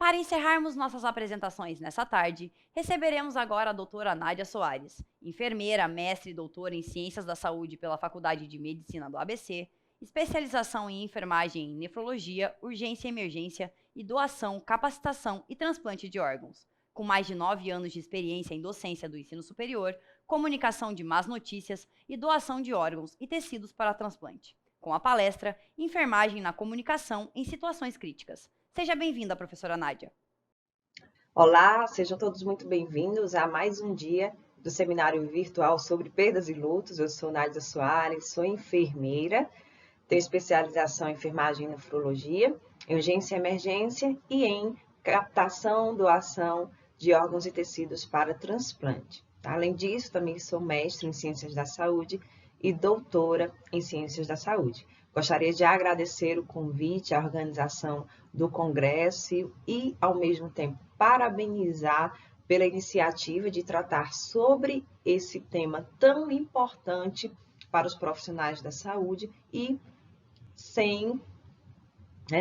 Para encerrarmos nossas apresentações nessa tarde, receberemos agora a doutora Nádia Soares, enfermeira, mestre e doutora em Ciências da Saúde pela Faculdade de Medicina do ABC, especialização em enfermagem em nefrologia, urgência e emergência e doação, capacitação e transplante de órgãos. Com mais de 9 anos de experiência em docência do ensino superior, comunicação de más notícias e doação de órgãos e tecidos para transplante. Com a palestra Enfermagem na Comunicação em Situações Críticas. Seja bem-vinda, professora Nádia. Olá, sejam todos muito bem-vindos a mais um dia do seminário virtual sobre perdas e lutos. Eu sou Nádia Soares, sou enfermeira, tenho especialização em enfermagem e nefrologia, em urgência e emergência e em captação, doação de órgãos e tecidos para transplante. Além disso, também sou mestre em Ciências da Saúde e doutora em Ciências da Saúde. Gostaria de agradecer o convite, a organização do Congresso e, ao mesmo tempo, parabenizar pela iniciativa de tratar sobre esse tema tão importante para os profissionais da saúde e sem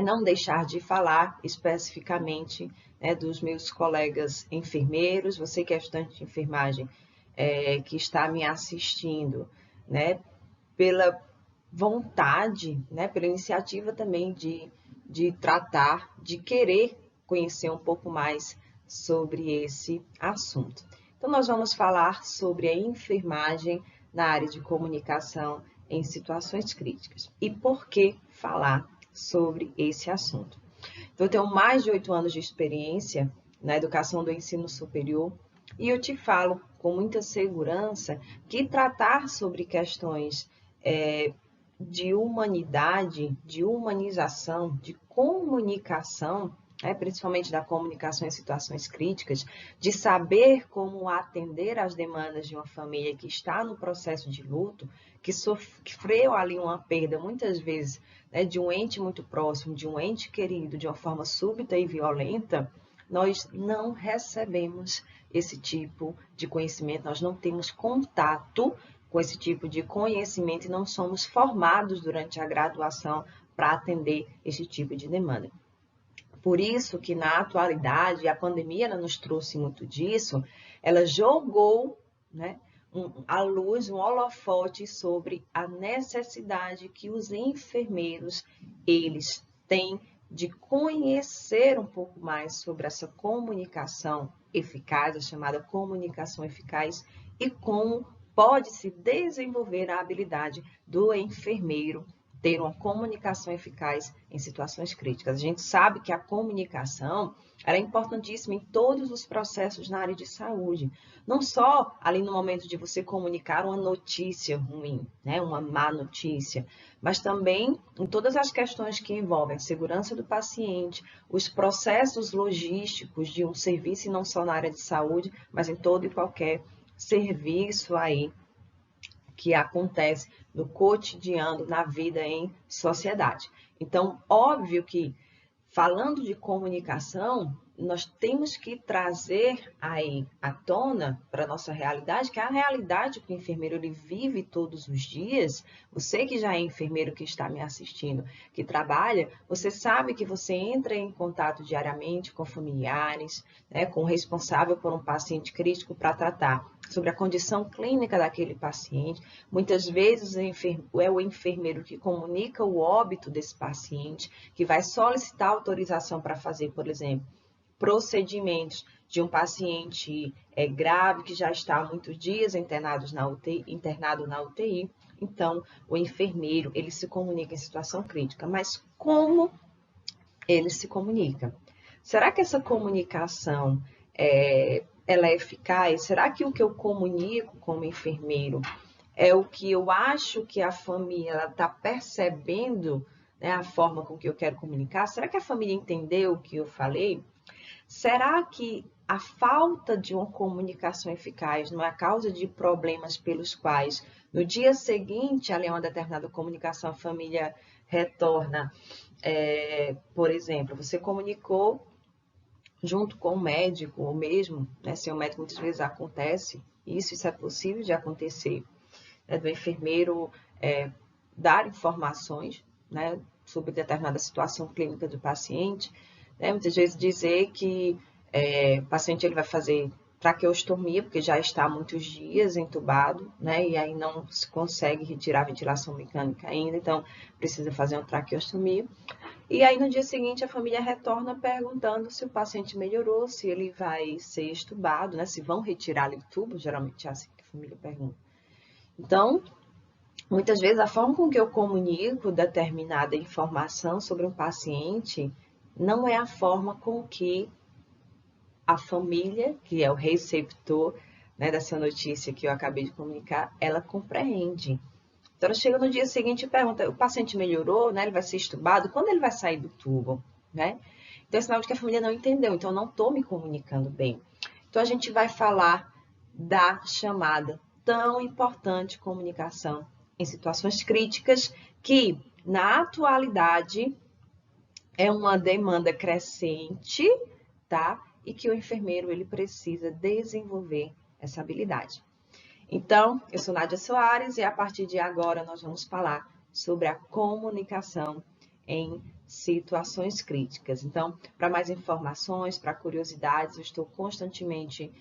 não deixar de falar especificamente dos meus colegas enfermeiros, você que é estudante de enfermagem, que está me assistindo, pela vontade, pela iniciativa também de tratar, de querer conhecer um pouco mais sobre esse assunto. Então, nós vamos falar sobre a enfermagem na área de comunicação em situações críticas. E por que falar sobre esse assunto? Então, eu tenho mais de 8 anos de experiência na educação do ensino superior e eu te falo com muita segurança que tratar sobre questões de humanidade, de humanização, de comunicação, principalmente da comunicação em situações críticas, de saber como atender às demandas de uma família que está no processo de luto, que sofreu ali uma perda, muitas vezes, de um ente muito próximo, de um ente querido, de uma forma súbita e violenta, nós não recebemos esse tipo de conhecimento, nós não temos contato com esse tipo de conhecimento e não somos formados durante a graduação para atender esse tipo de demanda. Por isso que na atualidade, a pandemia ela nos trouxe muito disso, ela jogou à luz, um holofote sobre a necessidade que os enfermeiros, eles têm de conhecer um pouco mais sobre essa comunicação eficaz, a chamada comunicação eficaz, e como pode-se desenvolver a habilidade do enfermeiro ter uma comunicação eficaz em situações críticas. A gente sabe que a comunicação é importantíssima em todos os processos na área de saúde. Não só ali no momento de você comunicar uma notícia ruim, uma má notícia, mas também em todas as questões que envolvem a segurança do paciente, os processos logísticos de um serviço, e não só na área de saúde, mas em todo e qualquer serviço aí que acontece no cotidiano, na vida em sociedade. Então, óbvio que, falando de comunicação, nós temos que trazer aí à tona para a nossa realidade, que é a realidade que o enfermeiro ele vive todos os dias. Você que já é enfermeiro que está me assistindo, que trabalha, você sabe que você entra em contato diariamente com familiares, com o responsável por um paciente crítico para tratar sobre a condição clínica daquele paciente. Muitas vezes é o enfermeiro que comunica o óbito desse paciente, que vai solicitar autorização para fazer, por exemplo, procedimentos de um paciente grave que já está há muitos dias internado na UTI. Então, o enfermeiro, ele se comunica em situação crítica. Mas como ele se comunica? Será que essa comunicação ela é eficaz? Será que o que eu comunico como enfermeiro é o que eu acho que a família está percebendo, a forma com que eu quero comunicar? Será que a família entendeu o que eu falei? Será que a falta de uma comunicação eficaz não é a causa de problemas pelos quais, no dia seguinte, a uma determinada comunicação, a família retorna? Por exemplo, você comunicou junto com o médico, ou mesmo, sem o médico, muitas vezes acontece, isso é possível de acontecer, do enfermeiro dar informações sobre determinada situação clínica do paciente, né? Muitas vezes dizer que o paciente ele vai fazer traqueostomia, porque já está há muitos dias entubado, né? E aí não se consegue retirar a ventilação mecânica ainda, então precisa fazer uma traqueostomia. E aí no dia seguinte a família retorna perguntando se o paciente melhorou, se ele vai ser extubado, né? Se vão retirar o tubo, geralmente é assim que a família pergunta. Então, muitas vezes a forma com que eu comunico determinada informação sobre um paciente não é a forma com que a família, que é o receptor, né, dessa notícia que eu acabei de comunicar, ela compreende. Então, ela chega no dia seguinte e pergunta, o paciente melhorou, né? Ele vai ser extubado? Quando ele vai sair do tubo, né? Então, é sinal de que a família não entendeu. Então, eu não estou me comunicando bem. Então, a gente vai falar da chamada tão importante comunicação em situações críticas que, na atualidade, é uma demanda crescente, tá? E que o enfermeiro ele precisa desenvolver essa habilidade. Então, eu sou Nádia Soares e a partir de agora nós vamos falar sobre a comunicação em situações críticas. Então, para mais informações, para curiosidades, eu estou constantemente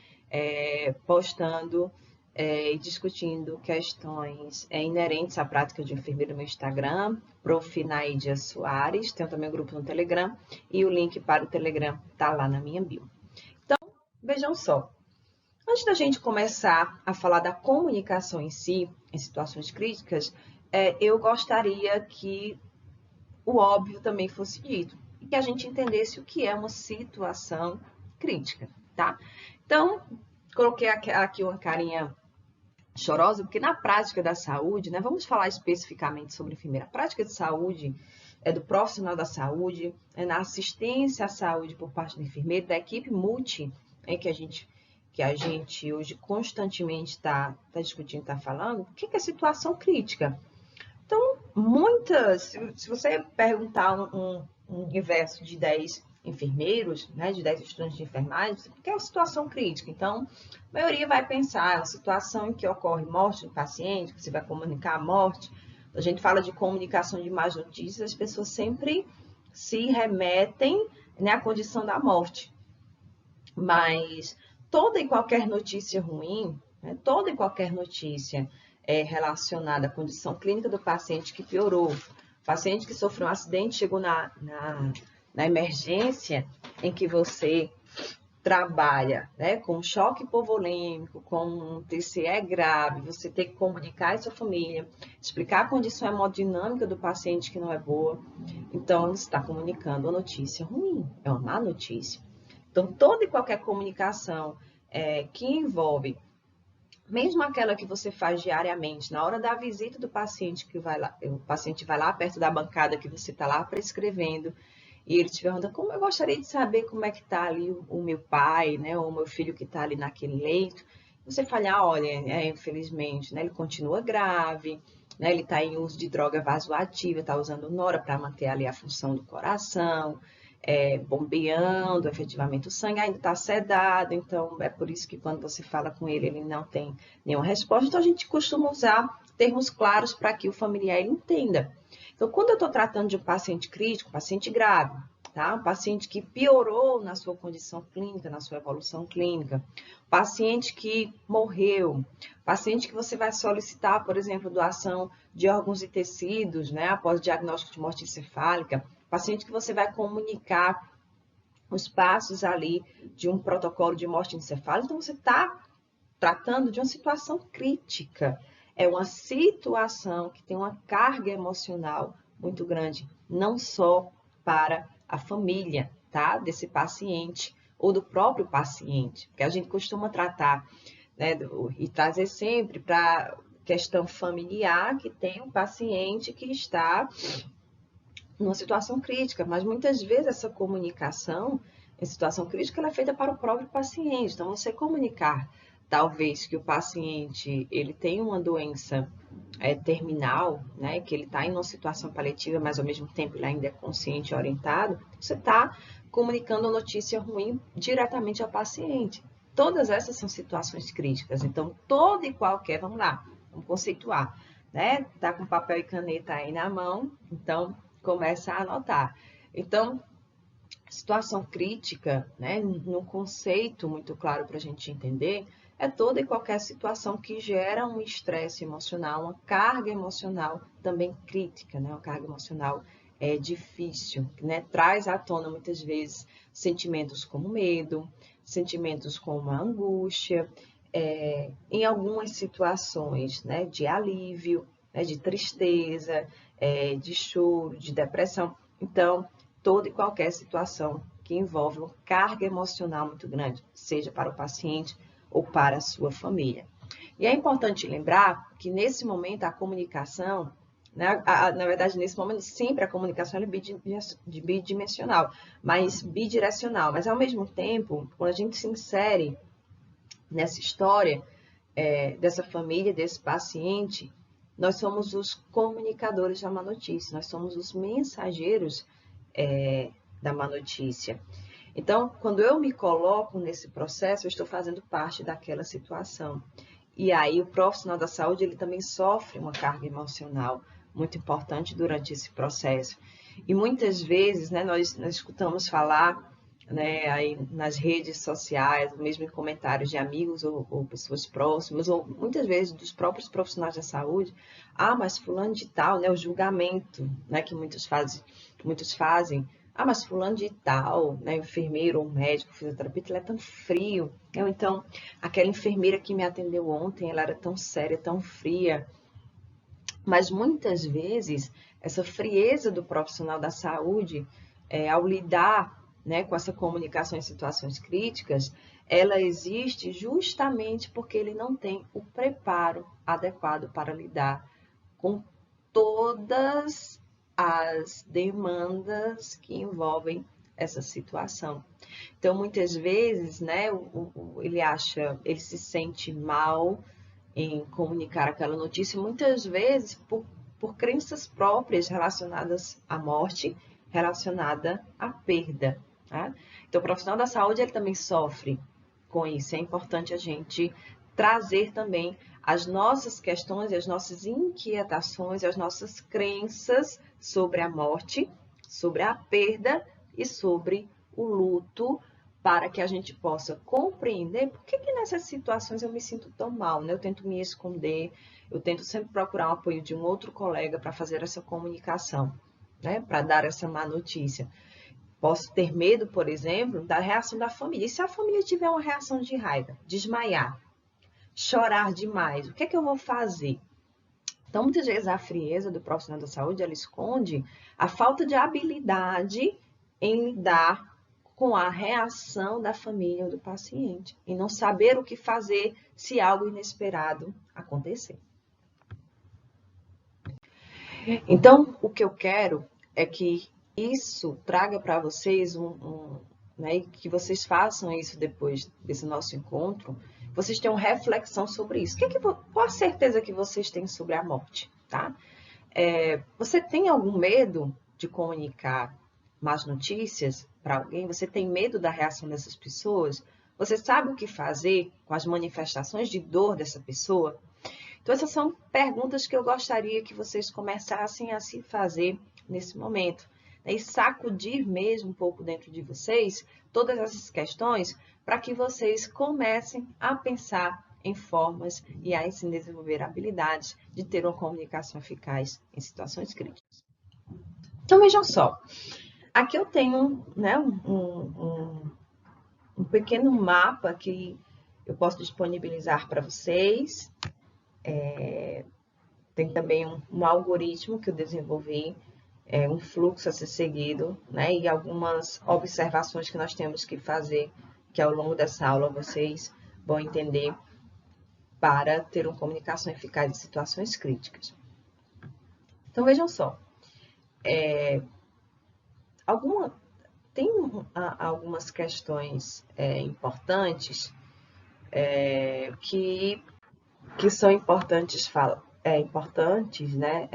postando e discutindo questões inerentes à prática de enfermeiro no meu Instagram, Prof. Nádia Soares, tem também um grupo no Telegram e o link para o Telegram está lá na minha bio. Então, vejam só. Antes da gente começar a falar da comunicação em si, em situações críticas, eu gostaria que o óbvio também fosse dito e que a gente entendesse o que é uma situação crítica, tá? Então, coloquei aqui uma carinha chorosa, porque na prática da saúde, né, vamos falar especificamente sobre enfermeira. A prática de saúde é do profissional da saúde, na assistência à saúde por parte do enfermeiro, da equipe multi, que a gente hoje constantemente está discutindo, está falando, o que é situação crítica? Então, se você perguntar um universo de 10 enfermeiros, né, de 10 estudantes de enfermagem, o que é uma situação crítica? Então, a maioria vai pensar, é uma situação em que ocorre morte do paciente, que você vai comunicar a morte. A gente fala de comunicação de más notícias, as pessoas sempre se remetem, né, à condição da morte. Mas toda e qualquer notícia ruim, né, toda e qualquer notícia relacionada à condição clínica do paciente que piorou, paciente que sofreu um acidente, chegou na emergência, em que você trabalha, né, com choque hipovolêmico, com um TCE grave, você tem que comunicar à sua família, explicar a condição hemodinâmica do paciente que não é boa. Então, você está comunicando a notícia ruim, é uma má notícia. Então, toda e qualquer comunicação que envolve, mesmo aquela que você faz diariamente, na hora da visita do paciente, que vai lá, o paciente vai lá perto da bancada que você está lá prescrevendo, e ele te pergunta, como eu gostaria de saber como é que está ali o meu pai, né, ou o meu filho que está ali naquele leito. Você fala, olha, infelizmente, né, ele continua grave, né, ele está em uso de droga vasoativa, está usando Nora para manter ali a função do coração, bombeando efetivamente o sangue, ainda está sedado, então é por isso que quando você fala com ele, ele não tem nenhuma resposta. Então a gente costuma usar termos claros para que o familiar entenda. Então, quando eu estou tratando de um paciente crítico, paciente grave, tá? Um paciente que piorou na sua condição clínica, na sua evolução clínica, paciente que morreu, paciente que você vai solicitar, por exemplo, doação de órgãos e tecidos, né, após o diagnóstico de morte encefálica, paciente que você vai comunicar os passos ali de um protocolo de morte encefálica, então você está tratando de uma situação crítica. É uma situação que tem uma carga emocional muito grande, não só para a família, tá, desse paciente ou do próprio paciente, porque a gente costuma tratar, né, e trazer sempre para questão familiar que tem um paciente que está numa situação crítica, mas muitas vezes essa comunicação em situação crítica ela é feita para o próprio paciente. Então, você comunicar, talvez, que o paciente ele tem uma doença terminal, né, que ele está em uma situação paliativa, mas ao mesmo tempo ele ainda é consciente e orientado, você está comunicando a notícia ruim diretamente ao paciente. Todas essas são situações críticas. Então, toda e qualquer, vamos lá, vamos conceituar, né? Tá com papel e caneta aí na mão, então começa a anotar. Então, Situação crítica, né, num conceito muito claro para a gente entender, é toda e qualquer situação que gera um estresse emocional, uma carga emocional também crítica, né, uma carga emocional difícil, né, traz à tona muitas vezes sentimentos como medo, sentimentos como a angústia, em algumas situações, né, de alívio, né, de tristeza, de choro, de depressão. Então, toda e qualquer situação que envolve uma carga emocional muito grande, seja para o paciente ou para a sua família. E é importante lembrar que nesse momento a comunicação, né, na verdade, nesse momento sempre a comunicação é bidimensional, mas bidirecional. Mas ao mesmo tempo, quando a gente se insere nessa história dessa família, desse paciente, nós somos os comunicadores da má notícia, nós somos os mensageiros da má notícia. Então, quando eu me coloco nesse processo, eu estou fazendo parte daquela situação. E aí o profissional da saúde, ele também sofre uma carga emocional muito importante durante esse processo. E muitas vezes, né, nós escutamos falar, né, aí nas redes sociais, mesmo em comentários de amigos ou pessoas próximas, ou muitas vezes dos próprios profissionais da saúde, mas fulano de tal, né, o julgamento, né, que muitos fazem, mas fulano de tal, né, enfermeiro ou médico, fisioterapeuta, ele é tão frio. Então, aquela enfermeira que me atendeu ontem, ela era tão séria, tão fria. Mas muitas vezes, essa frieza do profissional da saúde, ao lidar, né, com essa comunicação em situações críticas, ela existe justamente porque ele não tem o preparo adequado para lidar com todas as demandas que envolvem essa situação. Então, muitas vezes, né, ele se sente mal em comunicar aquela notícia, muitas vezes por crenças próprias relacionadas à morte, relacionada à perda. Tá? Então, o profissional da saúde ele também sofre com isso. É importante a gente trazer também as nossas questões, as nossas inquietações, as nossas crenças sobre a morte, sobre a perda e sobre o luto, para que a gente possa compreender por que nessas situações eu me sinto tão mal, né? Eu tento me esconder, eu tento sempre procurar o apoio de um outro colega para fazer essa comunicação, né? Para dar essa má notícia. Posso ter medo, por exemplo, da reação da família. E se a família tiver uma reação de raiva, desmaiar, chorar demais, o que é que eu vou fazer? Então, muitas vezes a frieza do profissional da saúde, ela esconde a falta de habilidade em lidar com a reação da família ou do paciente, e não saber o que fazer se algo inesperado acontecer. Então, o que eu quero é que isso traga para vocês né, que vocês façam isso depois desse nosso encontro, vocês tenham reflexão sobre isso. Qual a certeza que vocês têm sobre a morte, tá? Você tem algum medo de comunicar más notícias para alguém? Você tem medo da reação dessas pessoas? Você sabe o que fazer com as manifestações de dor dessa pessoa? Então, essas são perguntas que eu gostaria que vocês começassem a se fazer nesse momento. E sacudir mesmo um pouco dentro de vocês todas essas questões para que vocês comecem a pensar em formas e a se desenvolver habilidades de ter uma comunicação eficaz em situações críticas. Então, vejam só. Aqui eu tenho, né, um pequeno mapa que eu posso disponibilizar para vocês. Tem também um algoritmo que eu desenvolvi, um fluxo a ser seguido, né, e algumas observações que nós temos que fazer, que ao longo dessa aula vocês vão entender para ter uma comunicação eficaz em situações críticas. Então, vejam só. Tem algumas questões importantes que são importantes, né,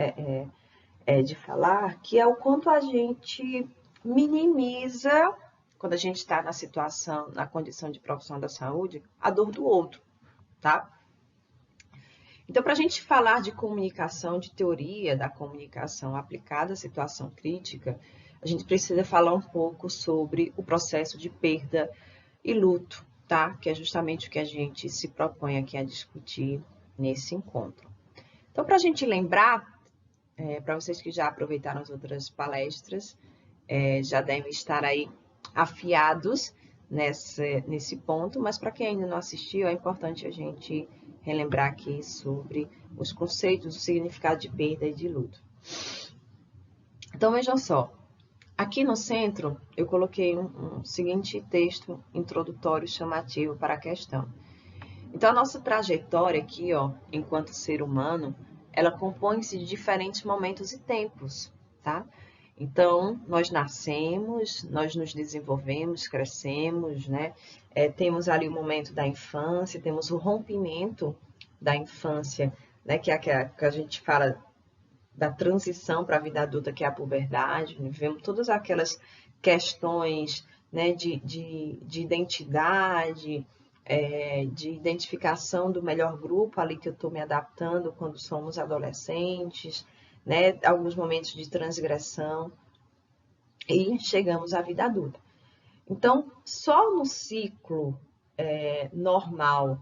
de falar, que é o quanto a gente minimiza, quando a gente está na situação, na condição de profissional da saúde, a dor do outro, tá? Então, para a gente falar de comunicação, de teoria da comunicação aplicada à situação crítica, a gente precisa falar um pouco sobre o processo de perda e luto, tá? Que é justamente o que a gente se propõe aqui a discutir nesse encontro. Então, para a gente lembrar, para vocês que já aproveitaram as outras palestras, já devem estar aí afiados nesse ponto, mas para quem ainda não assistiu, é importante a gente relembrar aqui sobre os conceitos, o significado de perda e de luto. Então, vejam só, aqui no centro eu coloquei um seguinte texto introdutório chamativo para a questão. Então, a nossa trajetória aqui, ó, enquanto ser humano, ela compõe-se de diferentes momentos e tempos, tá? Então, nós nascemos, nós nos desenvolvemos, crescemos, né? Temos ali o momento da infância, temos o rompimento da infância, né? Que é que a gente fala da transição para a vida adulta, que é a puberdade, né? Vemos todas aquelas questões, né, de identidade, de identificação do melhor grupo ali que eu estou me adaptando quando somos adolescentes, né, alguns momentos de transgressão, e chegamos à vida adulta. Então, só no ciclo normal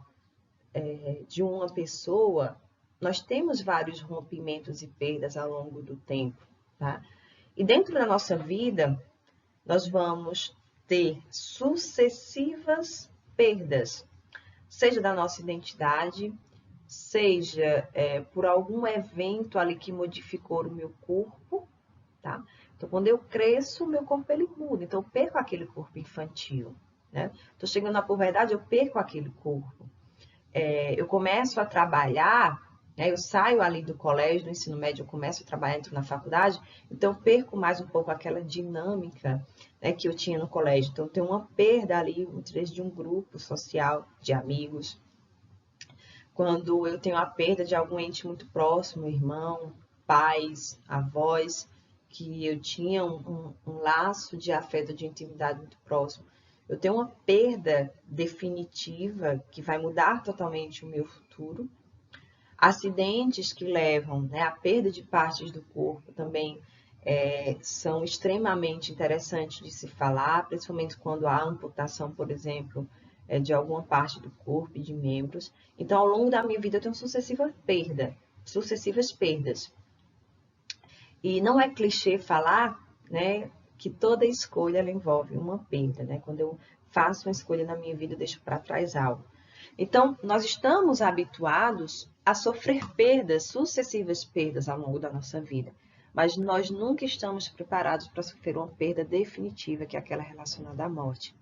de uma pessoa, nós temos vários rompimentos e perdas ao longo do tempo, tá? E dentro da nossa vida, nós vamos ter sucessivas perdas, seja da nossa identidade, seja por algum evento ali que modificou o meu corpo, tá? Então, quando eu cresço, meu corpo ele muda, então eu perco aquele corpo infantil, né? Estou chegando na puberdade, eu perco aquele corpo. Eu começo a trabalhar, né? Eu saio ali do colégio, do ensino médio, eu começo a trabalhar, entro na faculdade, então eu perco mais um pouco aquela dinâmica, né, que eu tinha no colégio. Então, tem uma perda ali, muitas vezes, de um grupo social, de amigos. Quando eu tenho a perda de algum ente muito próximo, irmão, pais, avós, que eu tinha um laço de afeto, de intimidade muito próximo. Eu tenho uma perda definitiva que vai mudar totalmente o meu futuro. Acidentes que levam, né, à perda de partes do corpo também são extremamente interessantes de se falar, principalmente quando há amputação, por exemplo, de alguma parte do corpo e de membros. Então, ao longo da minha vida, eu tenho sucessivas perdas. E não é clichê falar, né, que toda escolha ela envolve uma perda, né? Quando eu faço uma escolha na minha vida, eu deixo para trás algo. Então, nós estamos habituados a sofrer perdas, sucessivas perdas ao longo da nossa vida, mas nós nunca estamos preparados para sofrer uma perda definitiva, que é aquela relacionada à morte.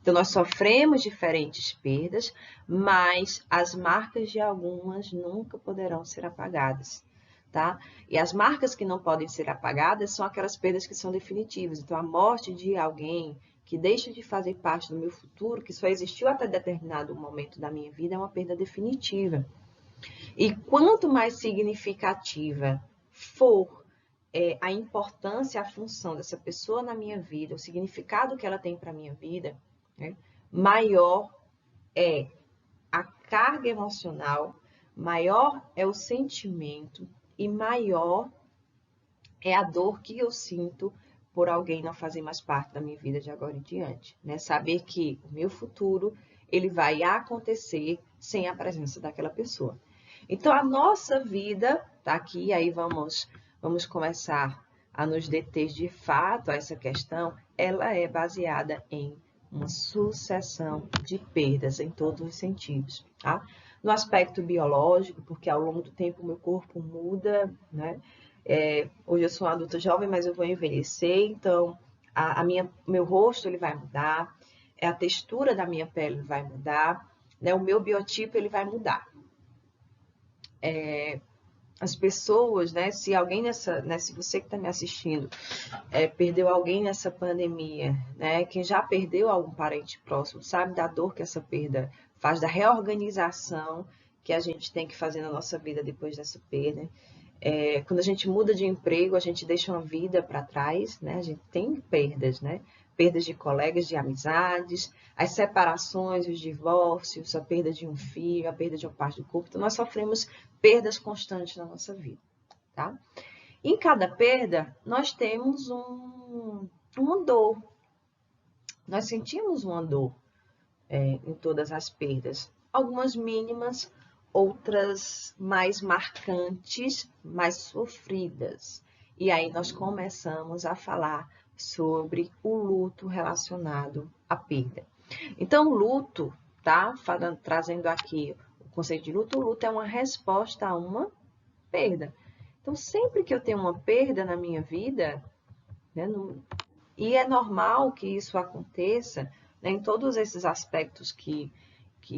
Então, nós sofremos diferentes perdas, mas as marcas de algumas nunca poderão ser apagadas, tá? E as marcas que não podem ser apagadas são aquelas perdas que são definitivas. Então, a morte de alguém que deixa de fazer parte do meu futuro, que só existiu até determinado momento da minha vida, é uma perda definitiva. E quanto mais significativa for a importância, a função dessa pessoa na minha vida, o significado que ela tem para a minha vida, né, maior é a carga emocional, maior é o sentimento e maior é a dor que eu sinto por alguém não fazer mais parte da minha vida de agora em diante, né? Saber que o meu futuro ele vai acontecer sem a presença daquela pessoa. Então, a nossa vida tá aqui, aí vamos começar a nos deter de fato a essa questão, ela é baseada em uma sucessão de perdas em todos os sentidos, tá? No aspecto biológico, porque ao longo do tempo o meu corpo muda, né? Hoje eu sou uma adulta jovem, mas eu vou envelhecer, então meu rosto ele vai mudar, a textura da minha pele vai mudar, né? O meu biotipo ele vai mudar. As pessoas, né? Se alguém se você que está me assistindo perdeu alguém nessa pandemia, né? Quem já perdeu algum parente próximo sabe da dor que essa perda faz, da reorganização que a gente tem que fazer na nossa vida depois dessa perda. Quando a gente muda de emprego, a gente deixa uma vida para trás, né? A gente tem perdas, né? Perdas de colegas, de amizades, as separações, os divórcios, a perda de um filho, a perda de uma parte do corpo. Então, nós sofremos perdas constantes na nossa vida, tá? Em cada perda, nós temos uma dor. Nós sentimos uma dor em todas as perdas. Algumas mínimas, outras mais marcantes, mais sofridas. E aí nós começamos a falar sobre o luto relacionado à perda. Então, o luto, tá? Trazendo aqui o conceito de luto, o luto é uma resposta a uma perda. Então, sempre que eu tenho uma perda na minha vida, né, e é normal que isso aconteça, né, em todos esses aspectos que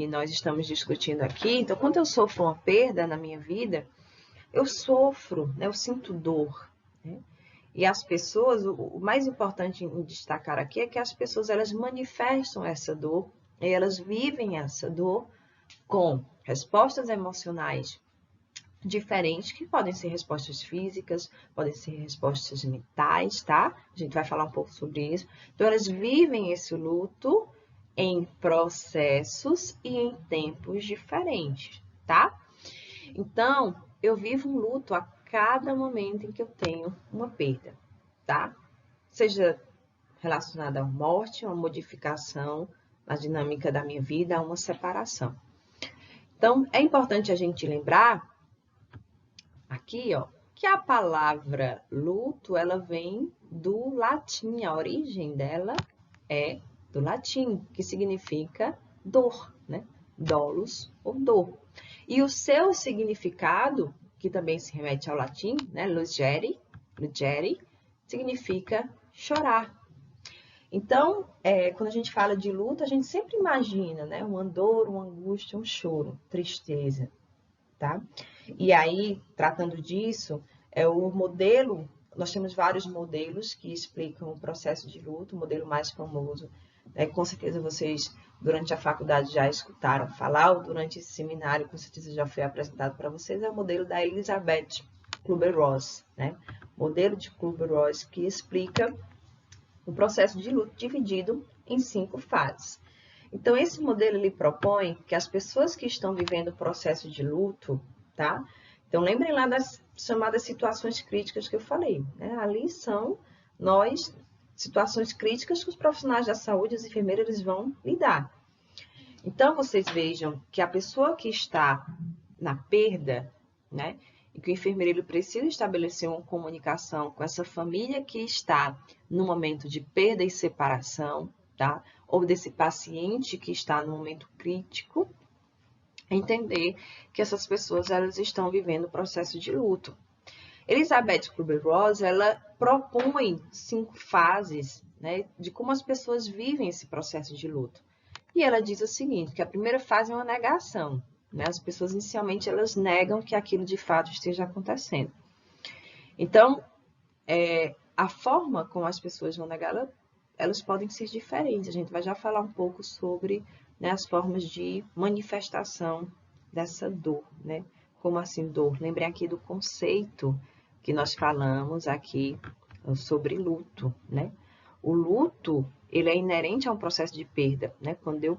nós estamos discutindo aqui. Então, quando eu sofro uma perda na minha vida, eu sofro, né, eu sinto dor. Né? E as pessoas, o mais importante em destacar aqui é que as pessoas elas manifestam essa dor, e elas vivem essa dor com respostas emocionais diferentes, que podem ser respostas físicas, podem ser respostas mentais, tá? A gente vai falar um pouco sobre isso. Então, elas vivem esse luto em processos e em tempos diferentes, tá? Então, eu vivo um luto a cada momento em que eu tenho uma perda, tá? Seja relacionada a uma morte, a uma modificação na dinâmica da minha vida, a uma separação. Então, é importante a gente lembrar aqui, ó, que a palavra luto, ela vem do latim, a origem dela é do latim, que significa dor, né? Dolus ou dor. E o seu significado, que também se remete ao latim, né? Lugere, significa chorar. Então, quando a gente fala de luto, a gente sempre imagina, né? Uma dor, uma angústia, um choro, tristeza, tá? E aí, tratando disso, o modelo, nós temos vários modelos que explicam o processo de luto. O modelo mais famoso, com certeza vocês, durante a faculdade, já escutaram falar, ou durante esse seminário, com certeza já foi apresentado para vocês, é o modelo da Elizabeth Kübler-Ross, né? Modelo de Kübler-Ross que explica o processo de luto dividido em 5 fases. Então, esse modelo ele propõe que as pessoas que estão vivendo o processo de luto, tá? Então, lembrem lá das chamadas situações críticas que eu falei, né? Ali são situações críticas que os profissionais da saúde, as enfermeiras, eles vão lidar. Então, vocês vejam que a pessoa que está na perda, né? E que o enfermeiro ele precisa estabelecer uma comunicação com essa família que está no momento de perda e separação, tá? Ou desse paciente que está no momento crítico, entender que essas pessoas elas estão vivendo o processo de luto. Elizabeth Kübler-Ross, ela propõe 5 fases, né, de como as pessoas vivem esse processo de luto. E ela diz o seguinte, que a primeira fase é uma negação, né? As pessoas inicialmente elas negam que aquilo de fato esteja acontecendo. Então, a forma como as pessoas vão negar, elas podem ser diferentes. A gente vai já falar um pouco sobre, né, as formas de manifestação dessa dor, né? Como assim dor? Lembrem aqui do conceito que nós falamos aqui sobre luto, né? O luto, ele é inerente a um processo de perda, né? Quando eu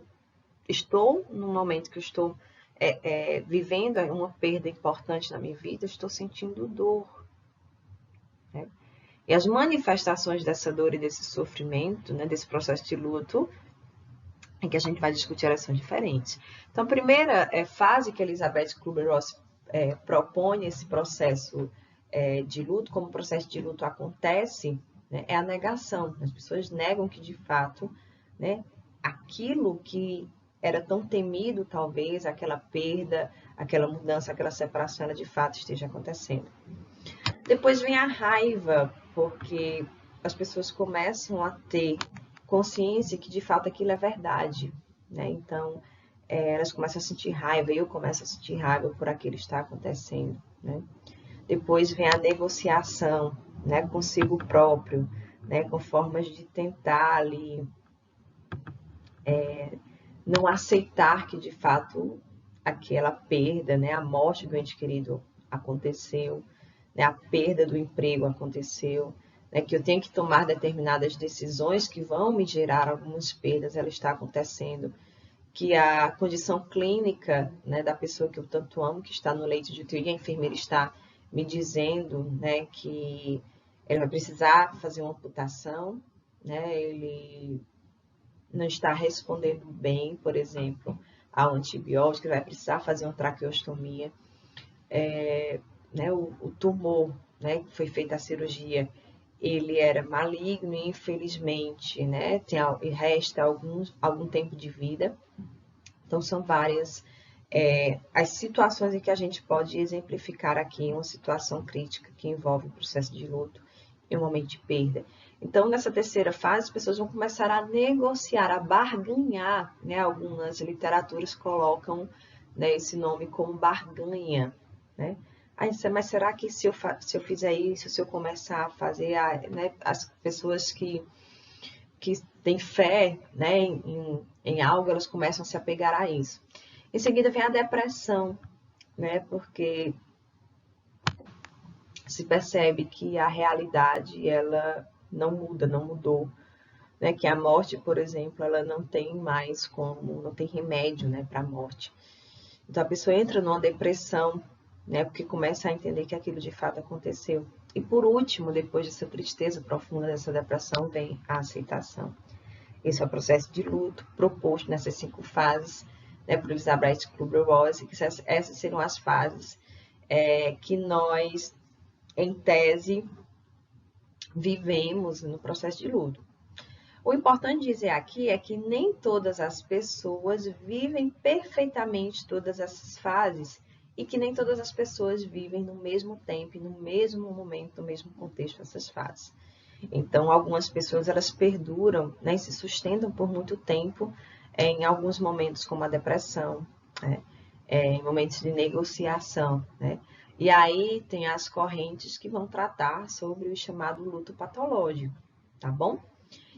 estou num momento que eu estou vivendo uma perda importante na minha vida, eu estou sentindo dor, né? E as manifestações dessa dor e desse sofrimento, né, desse processo de luto, em que a gente vai discutir, elas são diferentes. Então, a primeira fase que a Elizabeth Kübler-Ross propõe esse processo de luto, como o processo de luto acontece, né, é a negação. As pessoas negam que, de fato, né, aquilo que era tão temido, talvez, aquela perda, aquela mudança, aquela separação, ela de fato esteja acontecendo. Depois vem a raiva, porque as pessoas começam a ter consciência que de fato aquilo é verdade, né? Então, elas começam a sentir raiva, eu começo a sentir raiva por aquilo que está acontecendo, né? Depois vem a negociação, né, consigo próprio, né, com formas de tentar ali não aceitar que de fato aquela perda, né, a morte do ente querido aconteceu, né, a perda do emprego aconteceu, né, que eu tenho que tomar determinadas decisões que vão me gerar algumas perdas, ela está acontecendo, que a condição clínica, né, da pessoa que eu tanto amo, que está no leito de UTI, a enfermeira está me dizendo, né, que ele vai precisar fazer uma amputação, né, ele não está respondendo bem, por exemplo, ao antibiótico, ele vai precisar fazer uma traqueostomia. Né, o tumor, né, que foi feita a cirurgia, ele era maligno e infelizmente, né, resta algum tempo de vida. Então, são várias as situações em que a gente pode exemplificar aqui uma situação crítica que envolve o processo de luto e um momento de perda. Então, nessa terceira fase, as pessoas vão começar a negociar, a barganhar, né? Algumas literaturas colocam, né, esse nome como barganha, né? Mas será que se eu fizer isso, se eu começar a fazer, né, as pessoas que têm fé, né, em algo, elas começam a se apegar a isso. Em seguida vem a depressão, né, porque se percebe que a realidade ela não muda, não mudou, né, que a morte, por exemplo, ela não tem mais não tem remédio, né, para a morte. Então a pessoa entra numa depressão, né, porque começa a entender que aquilo de fato aconteceu. E por último, depois dessa tristeza profunda, dessa depressão, vem a aceitação. Esse é o processo de luto proposto nessas 5 fases, né, por Elizabeth Kubler-Ross, que essas serão as fases que nós, em tese, vivemos no processo de luto. O importante dizer aqui é que nem todas as pessoas vivem perfeitamente todas essas fases e que nem todas as pessoas vivem no mesmo tempo, no mesmo momento, no mesmo contexto essas fases. Então, algumas pessoas elas perduram, né, e se sustentam por muito tempo em alguns momentos, como a depressão, né, em momentos de negociação, né? E aí tem as correntes que vão tratar sobre o chamado luto patológico, tá bom?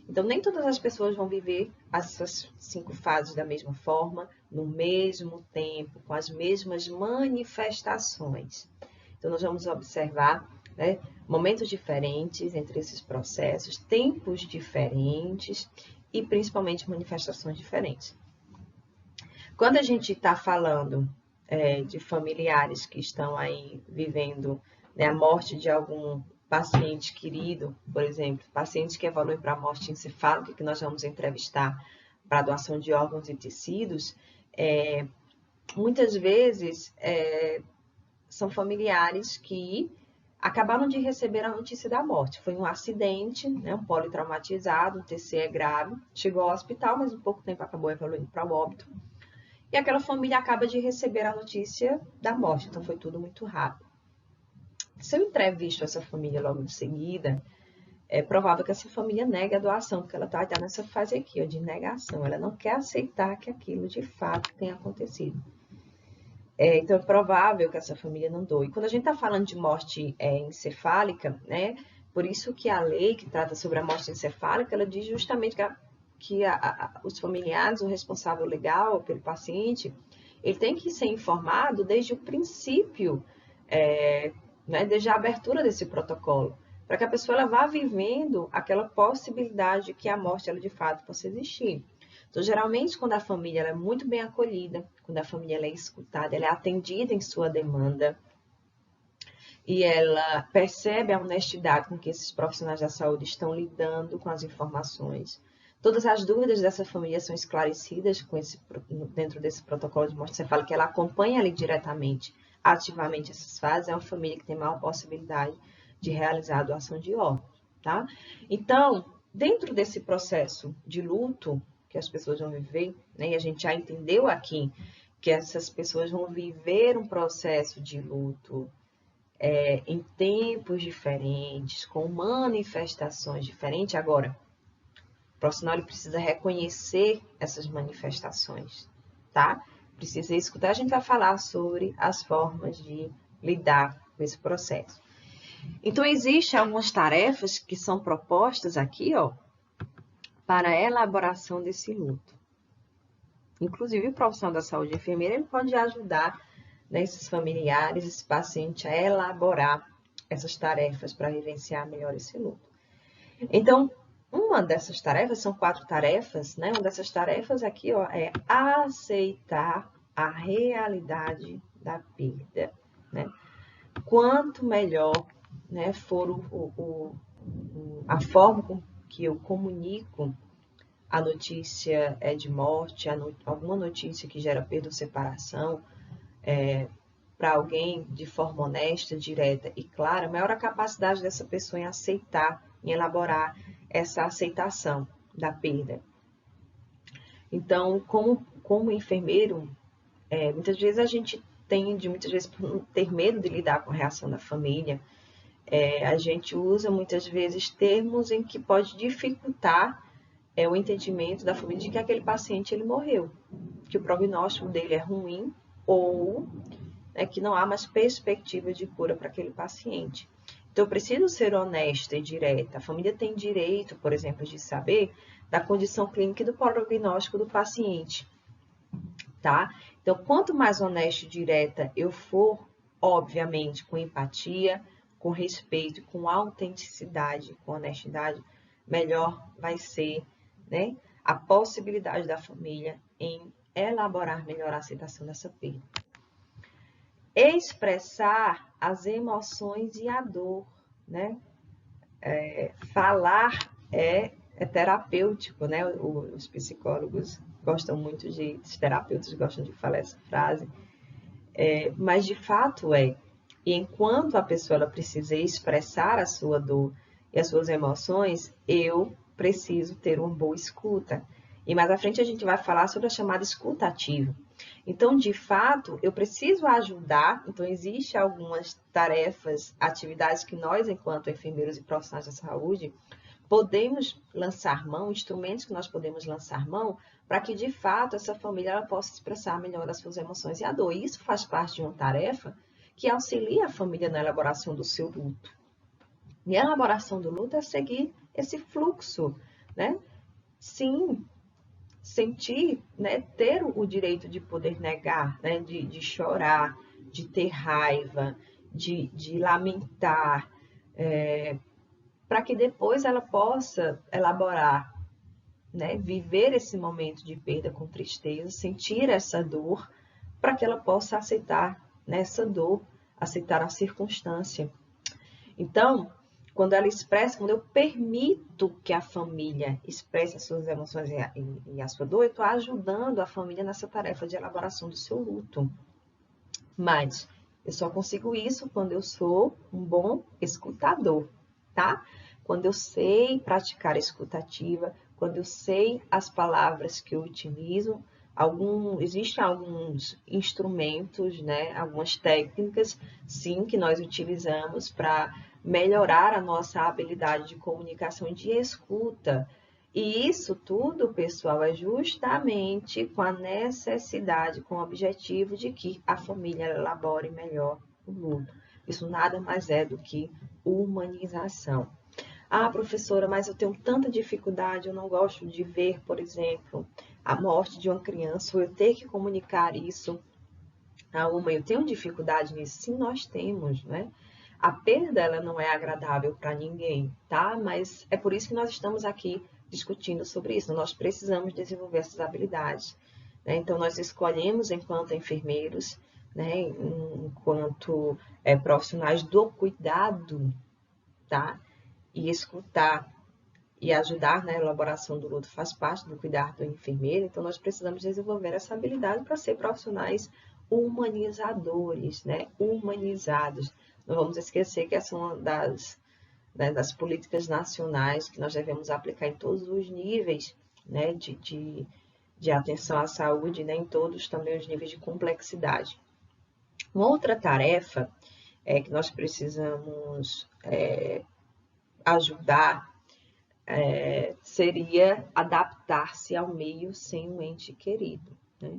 Então, nem todas as pessoas vão viver essas 5 fases da mesma forma, no mesmo tempo, com as mesmas manifestações. Então, nós vamos observar, né, momentos diferentes entre esses processos, tempos diferentes e principalmente manifestações diferentes. Quando a gente está falando de familiares que estão aí vivendo, né, a morte de algum paciente querido, por exemplo, pacientes que evoluem para a morte encefálica, que nós vamos entrevistar para a doação de órgãos e tecidos, muitas vezes são familiares que acabaram de receber a notícia da morte. Foi um acidente, né, um politraumatizado, um TC grave, chegou ao hospital, mas em pouco tempo acabou evoluindo para o óbito. E aquela família acaba de receber a notícia da morte, então foi tudo muito rápido. Se eu entrevisto essa família logo em seguida, é provável que essa família negue a doação, porque ela está nessa fase aqui, ó, de negação. Ela não quer aceitar que aquilo de fato tenha acontecido. Então, é provável que essa família não doe. Quando a gente está falando de morte encefálica, né, por isso que a lei que trata sobre a morte encefálica, ela diz justamente que os familiares, o responsável legal pelo paciente, ele tem que ser informado desde o princípio, né, desde a abertura desse protocolo, para que a pessoa ela vá vivendo aquela possibilidade de que a morte ela de fato possa existir. Então, geralmente, quando a família ela é muito bem acolhida, quando a família ela é escutada, ela é atendida em sua demanda e ela percebe a honestidade com que esses profissionais da saúde estão lidando com as informações. Todas as dúvidas dessa família são esclarecidas dentro desse protocolo de morte encefálica, ela acompanha ali diretamente, ativamente essas fases, é uma família que tem maior possibilidade de realizar a doação de órgãos, tá? Então, dentro desse processo de luto que as pessoas vão viver, né, e a gente já entendeu aqui que essas pessoas vão viver um processo de luto em tempos diferentes, com manifestações diferentes. Agora, o profissional ele precisa reconhecer essas manifestações, tá? Precisa escutar. A gente vai falar sobre as formas de lidar com esse processo. Então, existem algumas tarefas que são propostas aqui, ó, para a elaboração desse luto. Inclusive, o profissional da saúde, a enfermeira, ele pode ajudar, né, esses familiares, esse paciente a elaborar essas tarefas para vivenciar melhor esse luto. Então, uma dessas tarefas, são 4 tarefas, né? Uma dessas tarefas aqui, ó, é aceitar a realidade da perda, né? quanto melhor, né, for a forma com que eu comunico a notícia de morte, alguma notícia que gera perda ou separação, para alguém de forma honesta, direta e clara, maior a capacidade dessa pessoa em aceitar, em elaborar essa aceitação da perda. Então, como enfermeiro, muitas vezes a gente tende, por ter medo de lidar com a reação da família, a gente usa muitas vezes termos em que pode dificultar o entendimento da família de que aquele paciente ele morreu, que o prognóstico dele é ruim ou que não há mais perspectiva de cura para aquele paciente. Então, eu preciso ser honesta e direta. A família tem direito, por exemplo, de saber da condição clínica e do prognóstico do paciente, tá? Então, quanto mais honesta e direta eu for, obviamente, com empatia, com respeito, com autenticidade, com honestidade, melhor vai ser, né, a possibilidade da família em elaborar melhor a aceitação dessa perda. Expressar as emoções e a dor, né? Falar é terapêutico, né? Os psicólogos gostam muito os terapeutas gostam de falar essa frase, mas de fato E enquanto a pessoa ela precisa expressar a sua dor e as suas emoções, eu preciso ter uma boa escuta. E mais à frente a gente vai falar sobre a chamada escuta ativa. Então, de fato, eu preciso ajudar. Então, existem algumas tarefas, atividades que nós, enquanto enfermeiros e profissionais da saúde, podemos lançar mão, instrumentos que nós podemos lançar mão, para que, de fato, essa família ela possa expressar melhor as suas emoções e a dor. E isso faz parte de uma tarefa que auxilia a família na elaboração do seu luto. E a elaboração do luto é seguir esse fluxo, né? Sim, sentir, né, ter o direito de poder negar, né, de chorar, de ter raiva, de lamentar, para que depois ela possa elaborar, né, viver esse momento de perda com tristeza, sentir essa dor, para que ela possa aceitar, né, essa dor, aceitar a circunstância. Então, quando eu permito que a família expresse as suas emoções e a sua dor, eu estou ajudando a família nessa tarefa de elaboração do seu luto. Mas eu só consigo isso quando eu sou um bom escutador, tá? Quando eu sei praticar a escuta ativa, quando eu sei as palavras que eu utilizo, existem alguns instrumentos, né? Algumas técnicas, sim, que nós utilizamos para melhorar a nossa habilidade de comunicação e de escuta. E isso tudo, pessoal, é justamente com a necessidade, com o objetivo de que a família elabore melhor o luto. Isso nada mais é do que humanização. Ah, professora, mas eu tenho tanta dificuldade, eu não gosto de ver, por exemplo, a morte de uma criança, ou eu ter que comunicar isso a uma, eu tenho dificuldade nisso? Sim, nós temos, né? A perda, ela não é agradável para ninguém, tá? Mas é por isso que nós estamos aqui discutindo sobre isso. Nós precisamos desenvolver essas habilidades, né? Então, nós escolhemos, enquanto enfermeiros, né, enquanto profissionais do cuidado, tá? E escutar e ajudar na elaboração do luto faz parte do cuidado do enfermeiro. Então, nós precisamos desenvolver essa habilidade para ser profissionais humanizadores, né? Humanizados. Não vamos esquecer que essa é uma das políticas nacionais que nós devemos aplicar em todos os níveis, né, de atenção à saúde, né, em todos também os níveis de complexidade. Uma outra tarefa que nós precisamos ajudar seria adaptar-se ao meio sem um ente querido, né?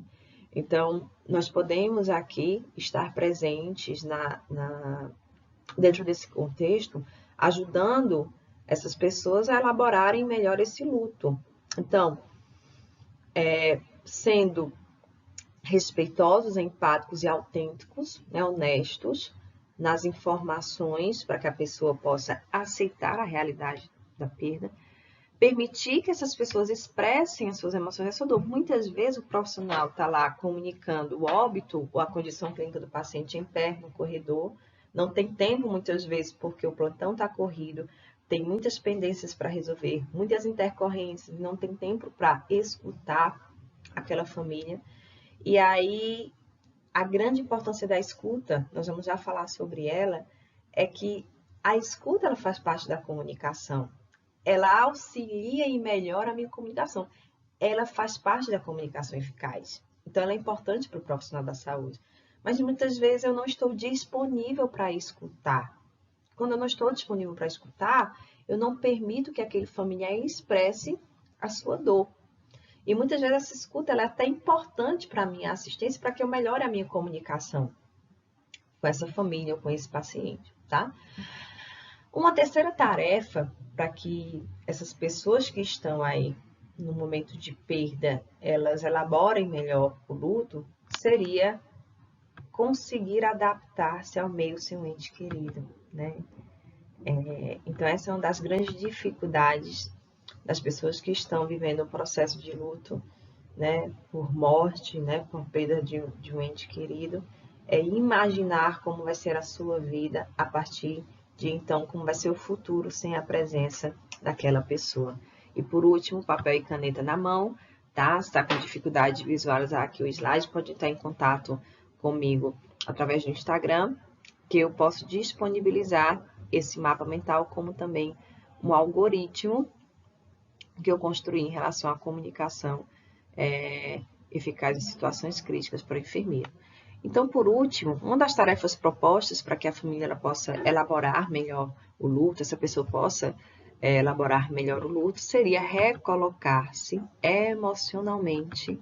Então, nós podemos aqui estar presentes dentro desse contexto, ajudando essas pessoas a elaborarem melhor esse luto. Então, sendo respeitosos, empáticos e autênticos, né, honestos nas informações para que a pessoa possa aceitar a realidade da perda, permitir que essas pessoas expressem as suas emoções, essa dor. Muitas vezes o profissional está lá comunicando o óbito ou a condição clínica do paciente em pé, no corredor, não tem tempo muitas vezes porque o plantão está corrido, tem muitas pendências para resolver, muitas intercorrências, não tem tempo para escutar aquela família. E aí, a grande importância da escuta, nós vamos já falar sobre ela, é que a escuta ela faz parte da comunicação. Ela auxilia e melhora a minha comunicação. Ela faz parte da comunicação eficaz. Então, ela é importante para o profissional da saúde. Mas muitas vezes eu não estou disponível para escutar. Quando eu não estou disponível para escutar, eu não permito que aquele familiar expresse a sua dor. E muitas vezes essa escuta ela é até importante para a minha assistência, para que eu melhore a minha comunicação com essa família ou com esse paciente, tá? Uma terceira tarefa para que essas pessoas que estão aí no momento de perda, elas elaborem melhor o luto, seria conseguir adaptar-se ao meio sem ente querido, né? Então, essa é uma das grandes dificuldades das pessoas que estão vivendo o processo de luto, né, por morte, né, por perda de um ente querido, é imaginar como vai ser a sua vida a partir de então, como vai ser o futuro sem a presença daquela pessoa. E por último, papel e caneta na mão, tá? Se está com dificuldade de visualizar aqui o slide, pode estar em contato comigo através do Instagram, que eu posso disponibilizar esse mapa mental, como também um algoritmo que eu construí em relação à comunicação eficaz em situações críticas para o enfermeiro. Então, por último, uma das tarefas propostas para que a família ela possa elaborar melhor o luto, essa pessoa possa elaborar melhor o luto, seria recolocar-se emocionalmente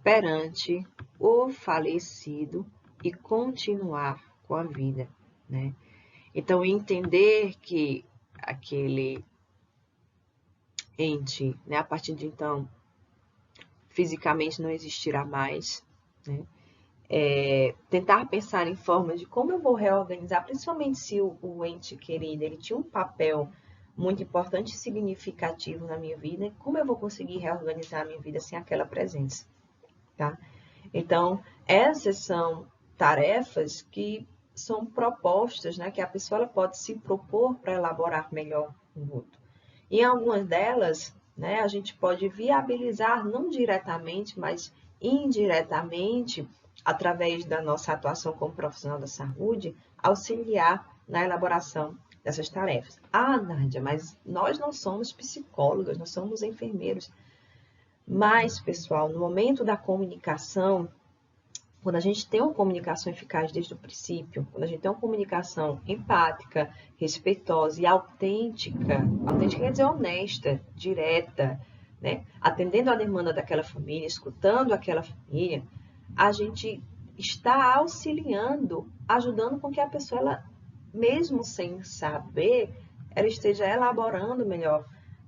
perante o falecido e continuar com a vida, né? Então, entender que aquele ente, né, a partir de então, fisicamente não existirá mais, né? Tentar pensar em formas de como eu vou reorganizar, principalmente se o ente querido ele tinha um papel muito importante e significativo na minha vida, como eu vou conseguir reorganizar a minha vida sem aquela presença, tá? Então, essas são tarefas que são propostas, né, que a pessoa ela pode se propor para elaborar melhor o luto. E em algumas delas, né, a gente pode viabilizar, não diretamente, mas indiretamente, através da nossa atuação como profissional da saúde, auxiliar na elaboração dessas tarefas. Ah, Nádia, mas nós não somos psicólogas, nós somos enfermeiros. Mas, pessoal, no momento da comunicação, quando a gente tem uma comunicação eficaz desde o princípio, quando a gente tem uma comunicação empática, respeitosa e autêntica quer dizer honesta, direta, né? Atendendo à demanda daquela família, escutando aquela família, a gente está auxiliando, ajudando com que a pessoa, ela, mesmo sem saber, ela esteja elaborando melhor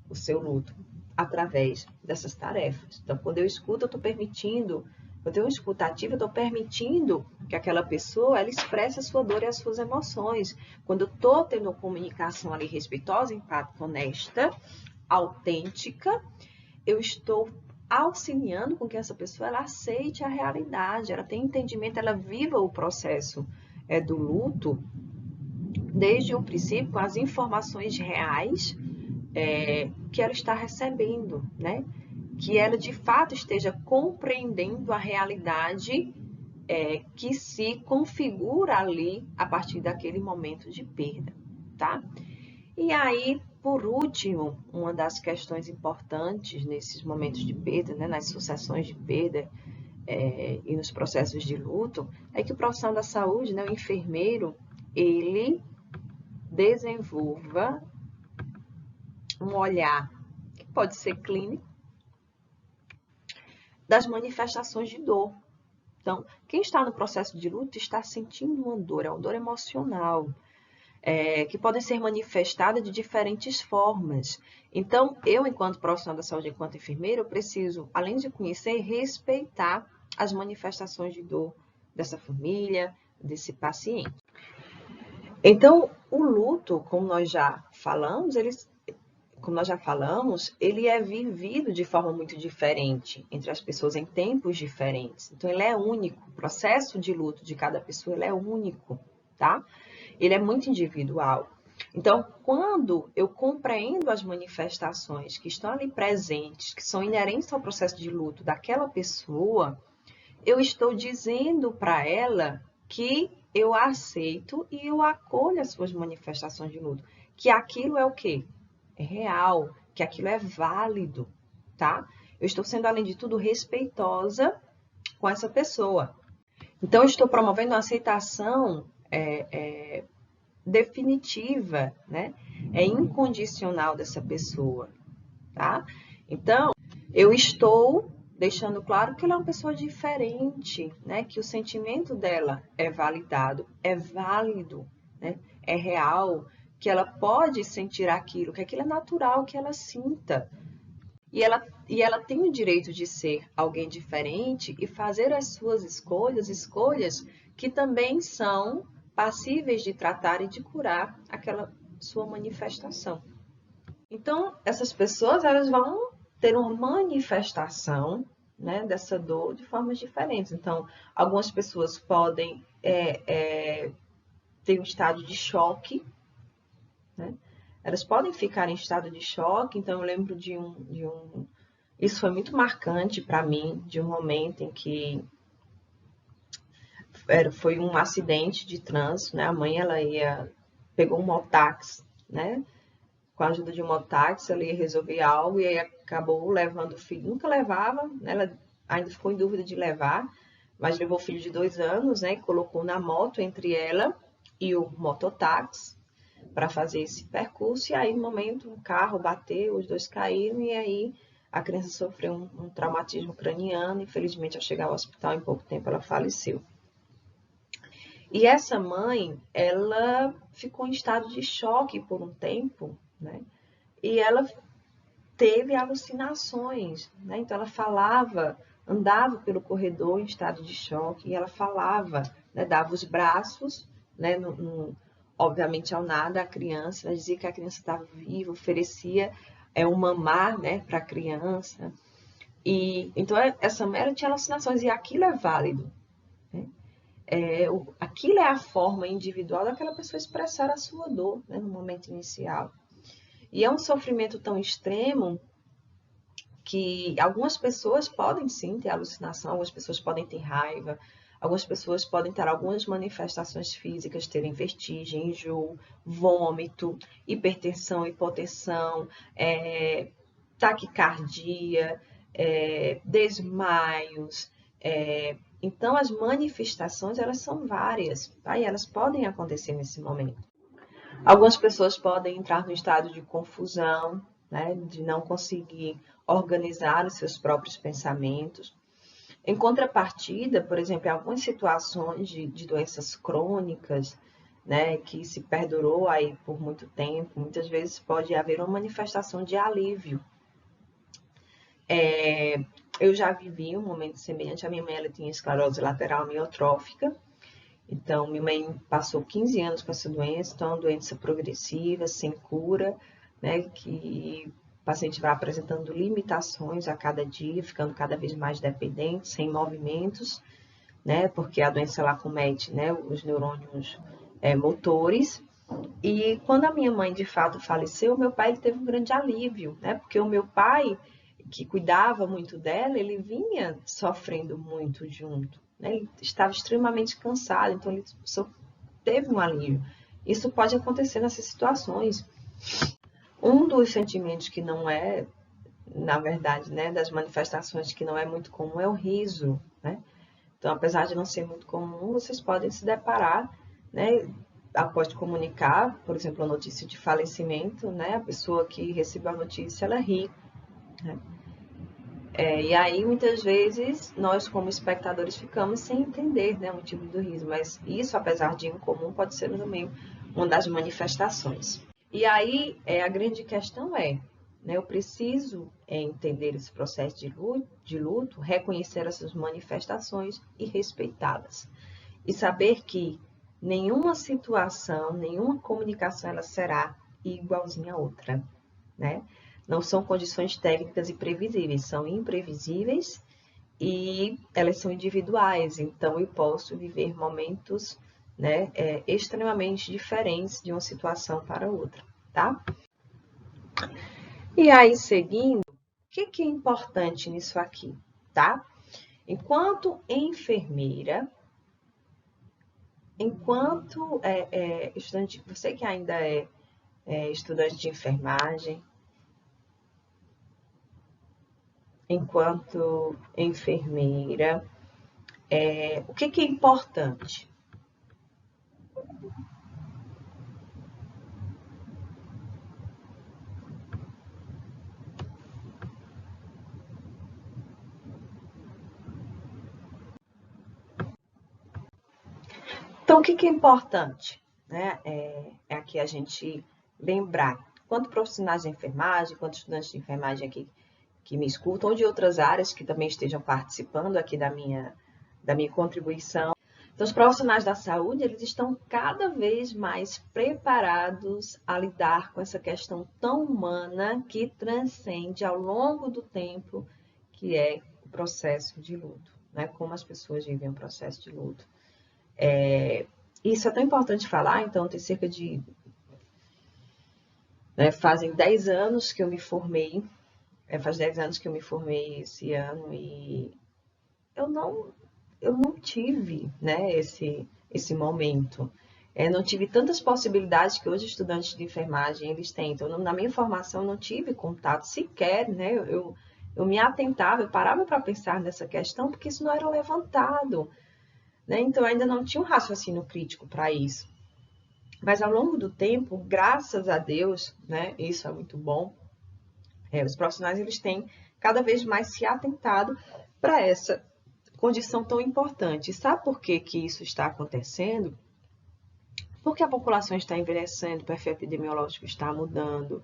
o seu luto através dessas tarefas. Então, quando eu escuto, eu estou permitindo, eu tenho uma escuta ativa, eu estou permitindo que aquela pessoa ela expresse a sua dor e as suas emoções. Quando eu estou tendo uma comunicação ali respeitosa, empática, honesta, autêntica, eu estou auxiliando com que essa pessoa ela aceite a realidade, ela tenha entendimento, ela viva o processo do luto desde o princípio com as informações reais que ela está recebendo, né? Que ela de fato esteja compreendendo a realidade que se configura ali a partir daquele momento de perda, tá? E aí, por último, uma das questões importantes nesses momentos de perda, né, nas sucessões de perda e nos processos de luto, é que o profissional da saúde, né, o enfermeiro, ele desenvolva um olhar que pode ser clínico das manifestações de dor. Então, quem está no processo de luto está sentindo uma dor, é uma dor emocional, que podem ser manifestadas de diferentes formas. Então, eu, enquanto profissional da saúde, enquanto enfermeira, eu preciso, além de conhecer, respeitar as manifestações de dor dessa família, desse paciente. Então, o luto, como nós já falamos, ele é vivido de forma muito diferente entre as pessoas em tempos diferentes. Então, ele é único. O processo de luto de cada pessoa ele é único, tá? ele é muito individual. Então, quando eu compreendo as manifestações que estão ali presentes, que são inerentes ao processo de luto daquela pessoa, eu estou dizendo para ela que eu aceito e eu acolho as suas manifestações de luto. Que aquilo é o quê? É real, que aquilo é válido, tá? Eu estou sendo, além de tudo, respeitosa com essa pessoa. Então, eu estou promovendo uma aceitação definitiva, né? É incondicional dessa pessoa, tá? Então, eu estou deixando claro que ela é uma pessoa diferente, né? Que o sentimento dela é validado, é válido, né? É real, que ela pode sentir aquilo, que aquilo é natural que ela sinta. E ela tem o direito de ser alguém diferente e fazer as suas escolhas que também são passíveis de tratar e de curar aquela sua manifestação. Então, essas pessoas elas vão ter uma manifestação, né, dessa dor de formas diferentes. Então, algumas pessoas podem ter um estado de choque, né? Elas podem ficar em estado de choque. Então, eu lembro isso foi muito marcante para mim, de um momento em que foi um acidente de trânsito, né? A mãe, pegou um mototáxi, né? Com a ajuda de um mototáxi, ela ia resolver algo e aí acabou levando o filho. Nunca levava, né? Ela ainda ficou em dúvida de levar, mas levou o filho de 2 anos, né? E colocou na moto entre ela e o mototáxi para fazer esse percurso. E aí, no momento, um carro bateu, os dois caíram e aí a criança sofreu um traumatismo craniano. Infelizmente, ao chegar ao hospital, em pouco tempo, ela faleceu. E essa mãe, ela ficou em estado de choque por um tempo, né? E ela teve alucinações, né? Então, ela falava, andava pelo corredor em estado de choque, e ela falava, né? Dava os braços, né? Obviamente, ao nada, a criança, ela dizia que a criança estava viva, oferecia um mamar, né? Para a criança. E, então, essa mãe tinha alucinações, e aquilo é válido, né? Aquilo é a forma individual daquela pessoa expressar a sua dor, né, no momento inicial. E é um sofrimento tão extremo que algumas pessoas podem sim ter alucinação, algumas pessoas podem ter raiva, algumas pessoas podem ter algumas manifestações físicas, terem vertigem, enjoo, vômito, hipertensão, hipotensão, taquicardia, desmaios. Então, as manifestações, elas são várias, tá? E elas podem acontecer nesse momento. Algumas pessoas podem entrar no estado de confusão, né? De não conseguir organizar os seus próprios pensamentos. Em contrapartida, por exemplo, em algumas situações de doenças crônicas, né? Que se perdurou aí por muito tempo, muitas vezes pode haver uma manifestação de alívio. Eu já vivi um momento semelhante. A minha mãe, ela tinha esclerose lateral amiotrófica. Então, minha mãe passou 15 anos com essa doença. Então, é uma doença progressiva, sem cura, né? Que o paciente vai apresentando limitações a cada dia, ficando cada vez mais dependente, sem movimentos, né? Porque a doença, ela acomete, né, os neurônios motores. E quando a minha mãe, de fato, faleceu, meu pai, ele teve um grande alívio, né? Porque o meu pai, que cuidava muito dela, ele vinha sofrendo muito junto, né? Ele estava extremamente cansado, então ele teve um alívio. Isso pode acontecer nessas situações. Um dos sentimentos que não é, na verdade, né, das manifestações que não é muito comum é o riso, né? Então, apesar de não ser muito comum, vocês podem se deparar, né, após comunicar, por exemplo, a notícia de falecimento, né? A pessoa que recebeu a notícia, ela ri, né? E aí, muitas vezes, nós como espectadores ficamos sem entender, né, o motivo do riso, mas isso, apesar de incomum, pode ser também uma das manifestações. E aí, a grande questão né, eu preciso entender esse processo de luto, reconhecer essas manifestações e respeitá-las. E saber que nenhuma situação, nenhuma comunicação, ela será igualzinha a outra, né? Não são condições técnicas e previsíveis, são imprevisíveis e elas são individuais. Então, eu posso viver momentos né, extremamente diferentes de uma situação para outra, tá? E aí, seguindo, o que é importante nisso aqui, tá? Enquanto enfermeira, enquanto estudante, você que ainda é estudante de enfermagem, enquanto enfermeira, o que é importante? Então, o que é importante? Né? É aqui a gente lembrar, quanto profissionais de enfermagem, quanto estudantes de enfermagem aqui que me escutam, ou de outras áreas que também estejam participando aqui da minha contribuição. Então, os profissionais da saúde, eles estão cada vez mais preparados a lidar com essa questão tão humana que transcende ao longo do tempo, que é o processo de luto, né? Como as pessoas vivem o processo de luto. Isso é tão importante falar, então tem cerca de... fazem 10 anos que eu me formei, faz 10 anos que eu me formei esse ano e eu não tive, né, esse momento. Não tive tantas possibilidades que hoje estudantes de enfermagem eles têm. Então, na minha formação, eu não tive contato sequer, né? Eu me atentava, eu parava para pensar nessa questão, porque isso não era levantado, né? Então, eu ainda não tinha um raciocínio crítico para isso. Mas, ao longo do tempo, graças a Deus, né, isso é muito bom, os profissionais eles têm cada vez mais se atentado para essa condição tão importante. Sabe por que isso está acontecendo? Porque a população está envelhecendo, o perfil epidemiológico está mudando,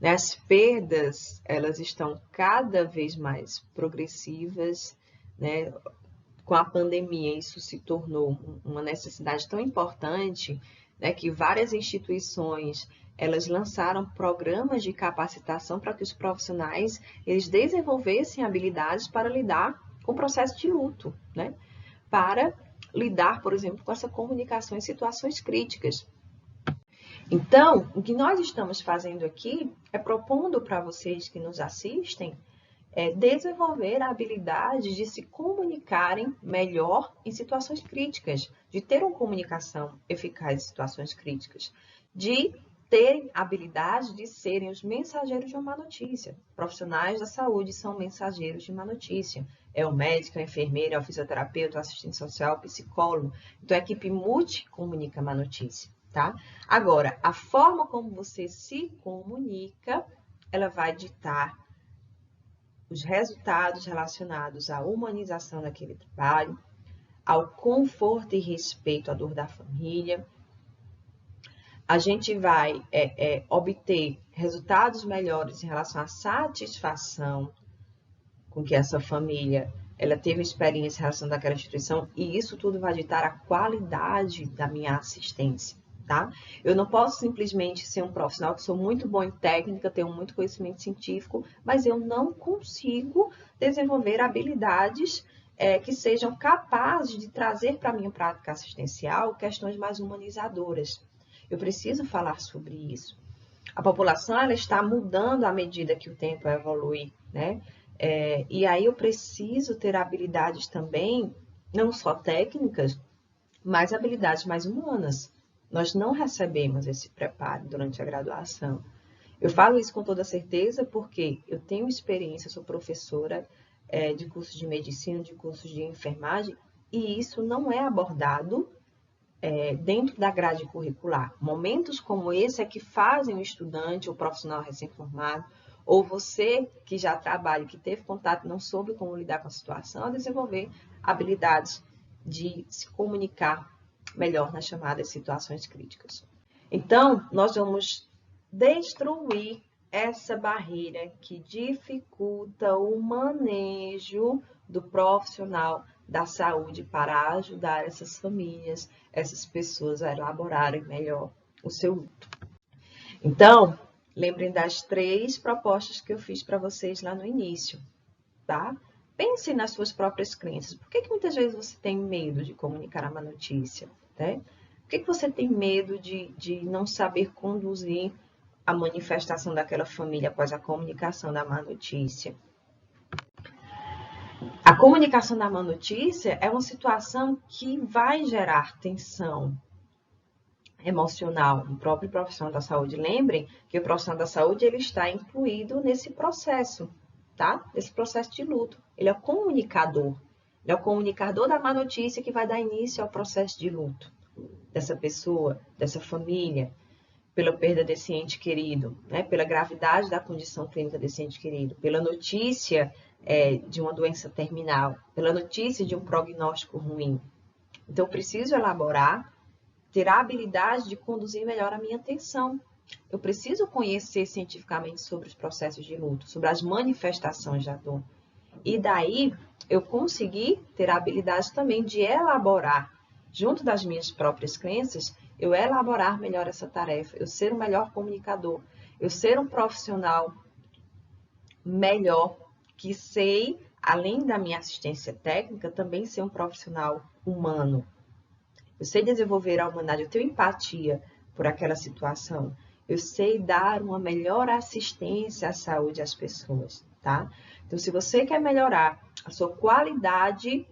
né? As perdas elas estão cada vez mais progressivas, né? Com a pandemia isso se tornou uma necessidade tão importante, né, que várias instituições elas lançaram programas de capacitação para que os profissionais eles desenvolvessem habilidades para lidar com o processo de luto, né? Para lidar, por exemplo, com essa comunicação em situações críticas. Então, o que nós estamos fazendo aqui é propondo para vocês que nos assistem desenvolver a habilidade de se comunicarem melhor em situações críticas, de ter uma comunicação eficaz em situações críticas, de terem a habilidade de serem os mensageiros de uma má notícia. Profissionais da saúde são mensageiros de má notícia. É o médico, a enfermeira, o fisioterapeuta, o assistente social, o psicólogo. Então, a equipe multi comunica a má notícia, tá? Agora, a forma como você se comunica, ela vai ditar os resultados relacionados à humanização daquele trabalho, ao conforto e respeito à dor da família. A gente vai obter resultados melhores em relação à satisfação com que essa família ela teve experiência em relação àquela instituição, e isso tudo vai ditar a qualidade da minha assistência. Tá? Eu não posso simplesmente ser um profissional que sou muito bom em técnica, tenho muito conhecimento científico, mas eu não consigo desenvolver habilidades que sejam capazes de trazer para a minha prática assistencial questões mais humanizadoras. Eu preciso falar sobre isso. A população ela está mudando à medida que o tempo evolui, né? E aí eu preciso ter habilidades também, não só técnicas, mas habilidades mais humanas. Nós não recebemos esse preparo durante a graduação. Eu falo isso com toda certeza porque eu tenho experiência, sou professora de cursos de medicina, de cursos de enfermagem, e isso não é abordado dentro da grade curricular. Momentos como esse é que fazem o estudante, o profissional recém-formado, ou você que já trabalha, que teve contato, não soube como lidar com a situação, a desenvolver habilidades de se comunicar melhor nas chamadas situações críticas. Então, nós vamos destruir essa barreira que dificulta o manejo do profissional da saúde para ajudar essas famílias, essas pessoas a elaborarem melhor o seu luto. Então, lembrem das 3 propostas que eu fiz para vocês lá no início, tá? Pense nas suas próprias crenças. Por que muitas vezes você tem medo de comunicar a má notícia? Né? Por que você tem medo de não saber conduzir a manifestação daquela família após a comunicação da má notícia? A comunicação da má notícia é uma situação que vai gerar tensão emocional no próprio profissional da saúde. Lembrem que o profissional da saúde ele está incluído nesse processo, tá? Esse processo de luto. Ele é o comunicador. Ele é o comunicador da má notícia que vai dar início ao processo de luto dessa pessoa, dessa família, pela perda desse ente querido, né? Pela gravidade da condição clínica desse ente querido, pela notícia de uma doença terminal, pela notícia de um prognóstico ruim. Então, eu preciso elaborar, ter a habilidade de conduzir melhor a minha atenção. Eu preciso conhecer cientificamente sobre os processos de luto, sobre as manifestações da dor. E daí, eu consegui ter a habilidade também de elaborar, junto das minhas próprias crenças, eu elaborar melhor essa tarefa, eu ser um melhor comunicador, eu ser um profissional melhor, que sei, além da minha assistência técnica, também ser um profissional humano. Eu sei desenvolver a humanidade, eu tenho empatia por aquela situação. Eu sei dar uma melhor assistência à saúde às pessoas, tá? Então, se você quer melhorar a sua qualidade,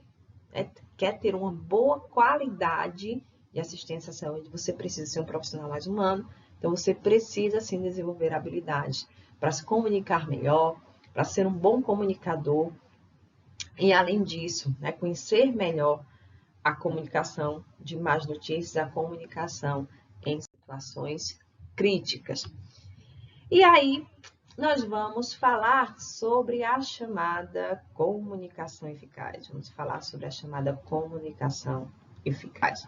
quer ter uma boa qualidade de assistência à saúde, você precisa ser um profissional mais humano. Então, você precisa, sim, desenvolver habilidades para se comunicar melhor, para ser um bom comunicador. E, além disso, conhecer melhor a comunicação de más notícias, a comunicação em situações críticas. E aí, nós vamos falar sobre a chamada comunicação eficaz. Vamos falar sobre a chamada comunicação eficaz.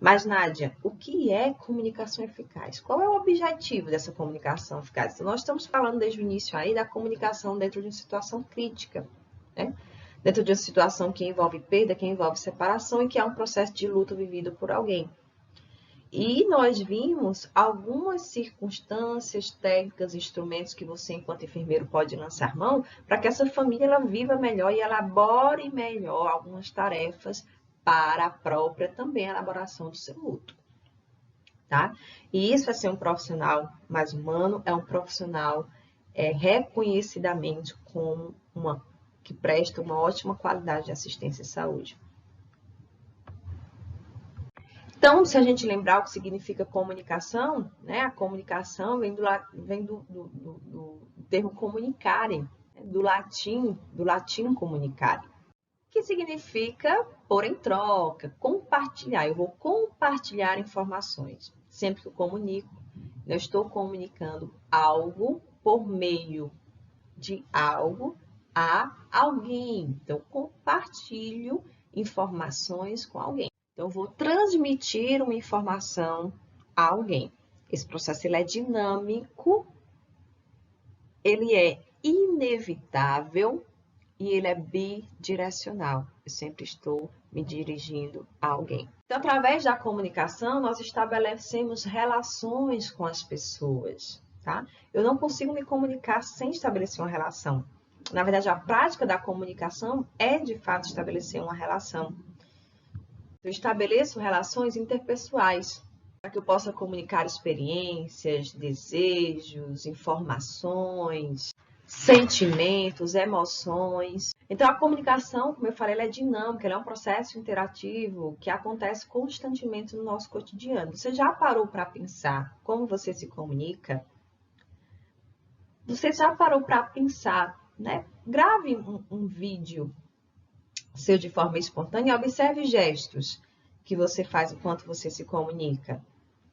Mas, Nádia, o que é comunicação eficaz? Qual é o objetivo dessa comunicação eficaz? Então, nós estamos falando desde o início aí da comunicação dentro de uma situação crítica, né? Dentro de uma situação que envolve perda, que envolve separação e que é um processo de luto vivido por alguém. E nós vimos algumas circunstâncias, técnicas, instrumentos que você, enquanto enfermeiro, pode lançar mão para que essa família ela viva melhor e elabore melhor algumas tarefas para a própria também elaboração do seu luto. Tá? E isso é ser um profissional mais humano, é um profissional reconhecidamente como que presta uma ótima qualidade de assistência à saúde. Então, se a gente lembrar o que significa comunicação, né? A comunicação vem do termo comunicarem, do latim comunicare, que significa pôr em troca, compartilhar. Eu vou compartilhar informações. Sempre que eu comunico, eu estou comunicando algo por meio de algo a alguém. Então, compartilho informações com alguém. Então, eu vou transmitir uma informação a alguém. Esse processo ele é dinâmico, ele é inevitável e ele é bidirecional. Eu sempre estou me dirigindo a alguém. Então, através da comunicação, nós estabelecemos relações com as pessoas, tá? Eu não consigo me comunicar sem estabelecer uma relação. Na verdade, a prática da comunicação é, de fato, estabelecer uma relação. Eu estabeleço relações interpessoais para que eu possa comunicar experiências, desejos, informações, sentimentos, emoções. Então, a comunicação, como eu falei, ela é dinâmica, ela é um processo interativo que acontece constantemente no nosso cotidiano. Você já parou para pensar como você se comunica? Você já parou para pensar, né? Grave um vídeo seu de forma espontânea e observe gestos que você faz enquanto você se comunica,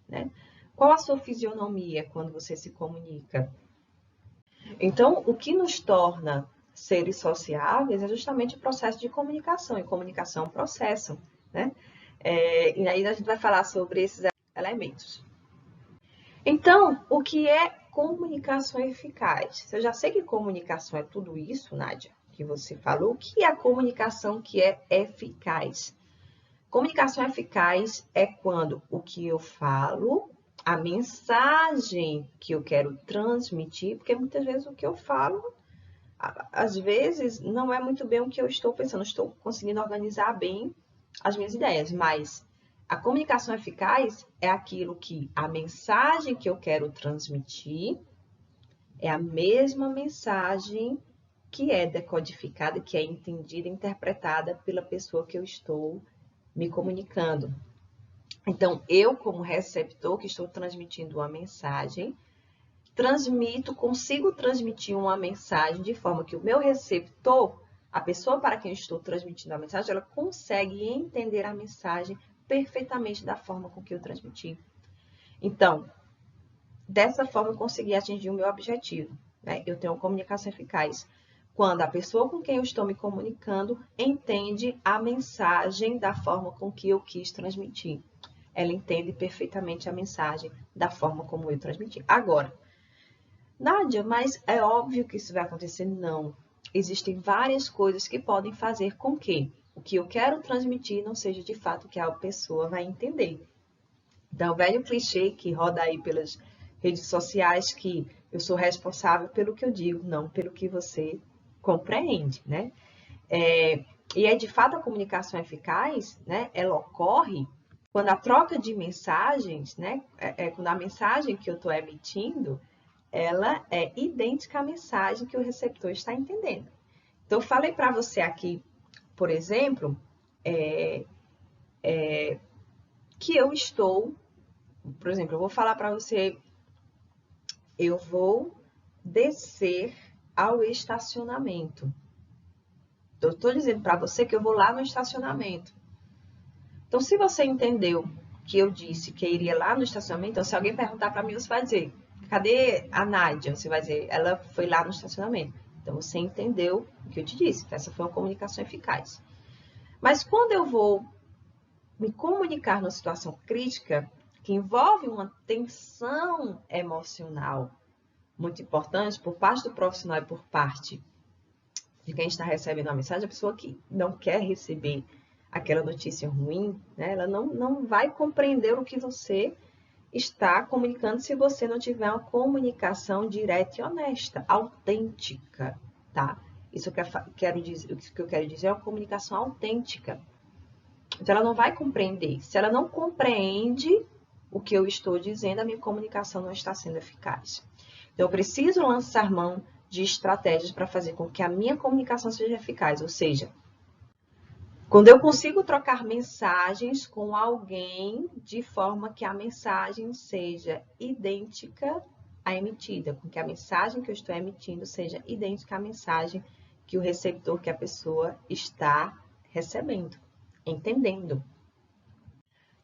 né? Qual a sua fisionomia quando você se comunica? Então, o que nos torna seres sociáveis é justamente o processo de comunicação, e comunicação é um processo, né? E aí a gente vai falar sobre esses elementos. Então, o que é comunicação eficaz? Eu já sei que comunicação é tudo isso, Nádia, que você falou. O que é a comunicação que é eficaz? Comunicação eficaz é quando o que eu falo, a mensagem que eu quero transmitir, porque muitas vezes o que eu falo, às vezes, não é muito bem o que eu estou pensando, estou conseguindo organizar bem as minhas ideias, mas A comunicação eficaz é aquilo que a mensagem que eu quero transmitir é a mesma mensagem que é decodificada, que é entendida, interpretada pela pessoa que eu estou me comunicando. Então, eu, como receptor que estou transmitindo uma mensagem, consigo transmitir uma mensagem de forma que o meu receptor, a pessoa para quem eu estou transmitindo a mensagem, ela consegue entender a mensagem perfeitamente da forma com que eu transmiti. Então, dessa forma eu consegui atingir o meu objetivo, né? Eu tenho uma comunicação eficaz quando a pessoa com quem eu estou me comunicando entende a mensagem da forma com que eu quis transmitir. Ela entende perfeitamente a mensagem da forma como eu transmiti. Agora, Nádia, mas é óbvio que isso vai acontecer? Não. Existem várias coisas que podem fazer com que o que eu quero transmitir não seja de fato o que a pessoa vai entender. Então, o velho clichê que roda aí pelas redes sociais que eu sou responsável pelo que eu digo, não pelo que você compreende, né? E é de fato a comunicação eficaz, né? Ela ocorre quando a troca de mensagens, né? Quando a mensagem que eu estou emitindo, ela é idêntica à mensagem que o receptor está entendendo. Então, eu falei para você aqui, por exemplo, que eu estou, por exemplo, eu vou falar para você, eu vou descer ao estacionamento. Eu estou dizendo para você que eu vou lá no estacionamento. Então, se você entendeu que eu disse que iria lá no estacionamento, então, se alguém perguntar para mim, você vai dizer, cadê a Nádia? Você vai dizer, ela foi lá no estacionamento. Então, você entendeu o que eu te disse, que essa foi uma comunicação eficaz. Mas quando eu vou me comunicar numa situação crítica, que envolve uma tensão emocional muito importante por parte do profissional e por parte de quem está recebendo a mensagem, a pessoa que não quer receber aquela notícia ruim, né, ela não vai compreender o que você está comunicando se você não tiver uma comunicação direta e honesta, autêntica, tá? Isso que eu quero dizer é uma comunicação autêntica. Então, ela não vai compreender. Se ela não compreende o que eu estou dizendo, a minha comunicação não está sendo eficaz. Então, eu preciso lançar mão de estratégias para fazer com que a minha comunicação seja eficaz. Ou seja, quando eu consigo trocar mensagens com alguém de forma que a mensagem seja idêntica à emitida, com que a mensagem que eu estou emitindo seja idêntica à mensagem que o receptor, que a pessoa está recebendo, entendendo.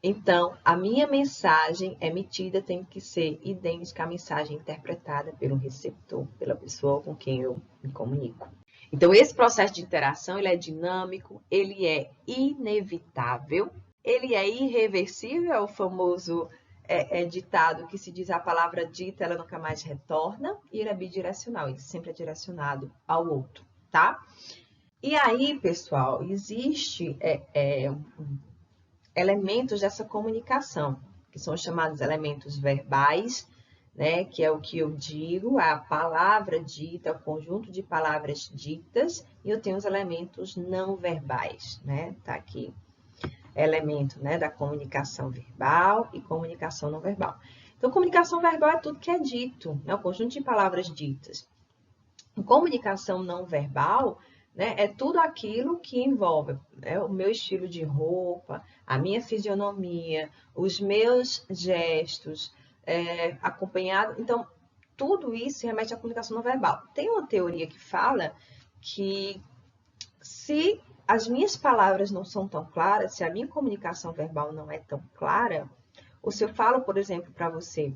Então, a minha mensagem emitida tem que ser idêntica à mensagem interpretada pelo receptor, pela pessoa com quem eu me comunico. Então, esse processo de interação, ele é dinâmico, ele é inevitável, ele é irreversível, é o famoso ditado que se diz a palavra dita, ela nunca mais retorna, e ele é bidirecional, ele sempre é direcionado ao outro, tá? E aí, pessoal, existe elementos dessa comunicação, que são chamados elementos verbais, né, que é o que eu digo, a palavra dita, o conjunto de palavras ditas, e eu tenho os elementos não verbais, né? Tá aqui, elemento, né, da comunicação verbal e comunicação não verbal. Então, comunicação verbal é tudo que é dito, né, o conjunto de palavras ditas. Comunicação não verbal, né, é tudo aquilo que envolve, né, o meu estilo de roupa, a minha fisionomia, os meus gestos, acompanhado. Então, tudo isso remete à comunicação não verbal. Tem uma teoria que fala que se as minhas palavras não são tão claras, se a minha comunicação verbal não é tão clara, ou se eu falo, por exemplo, para você,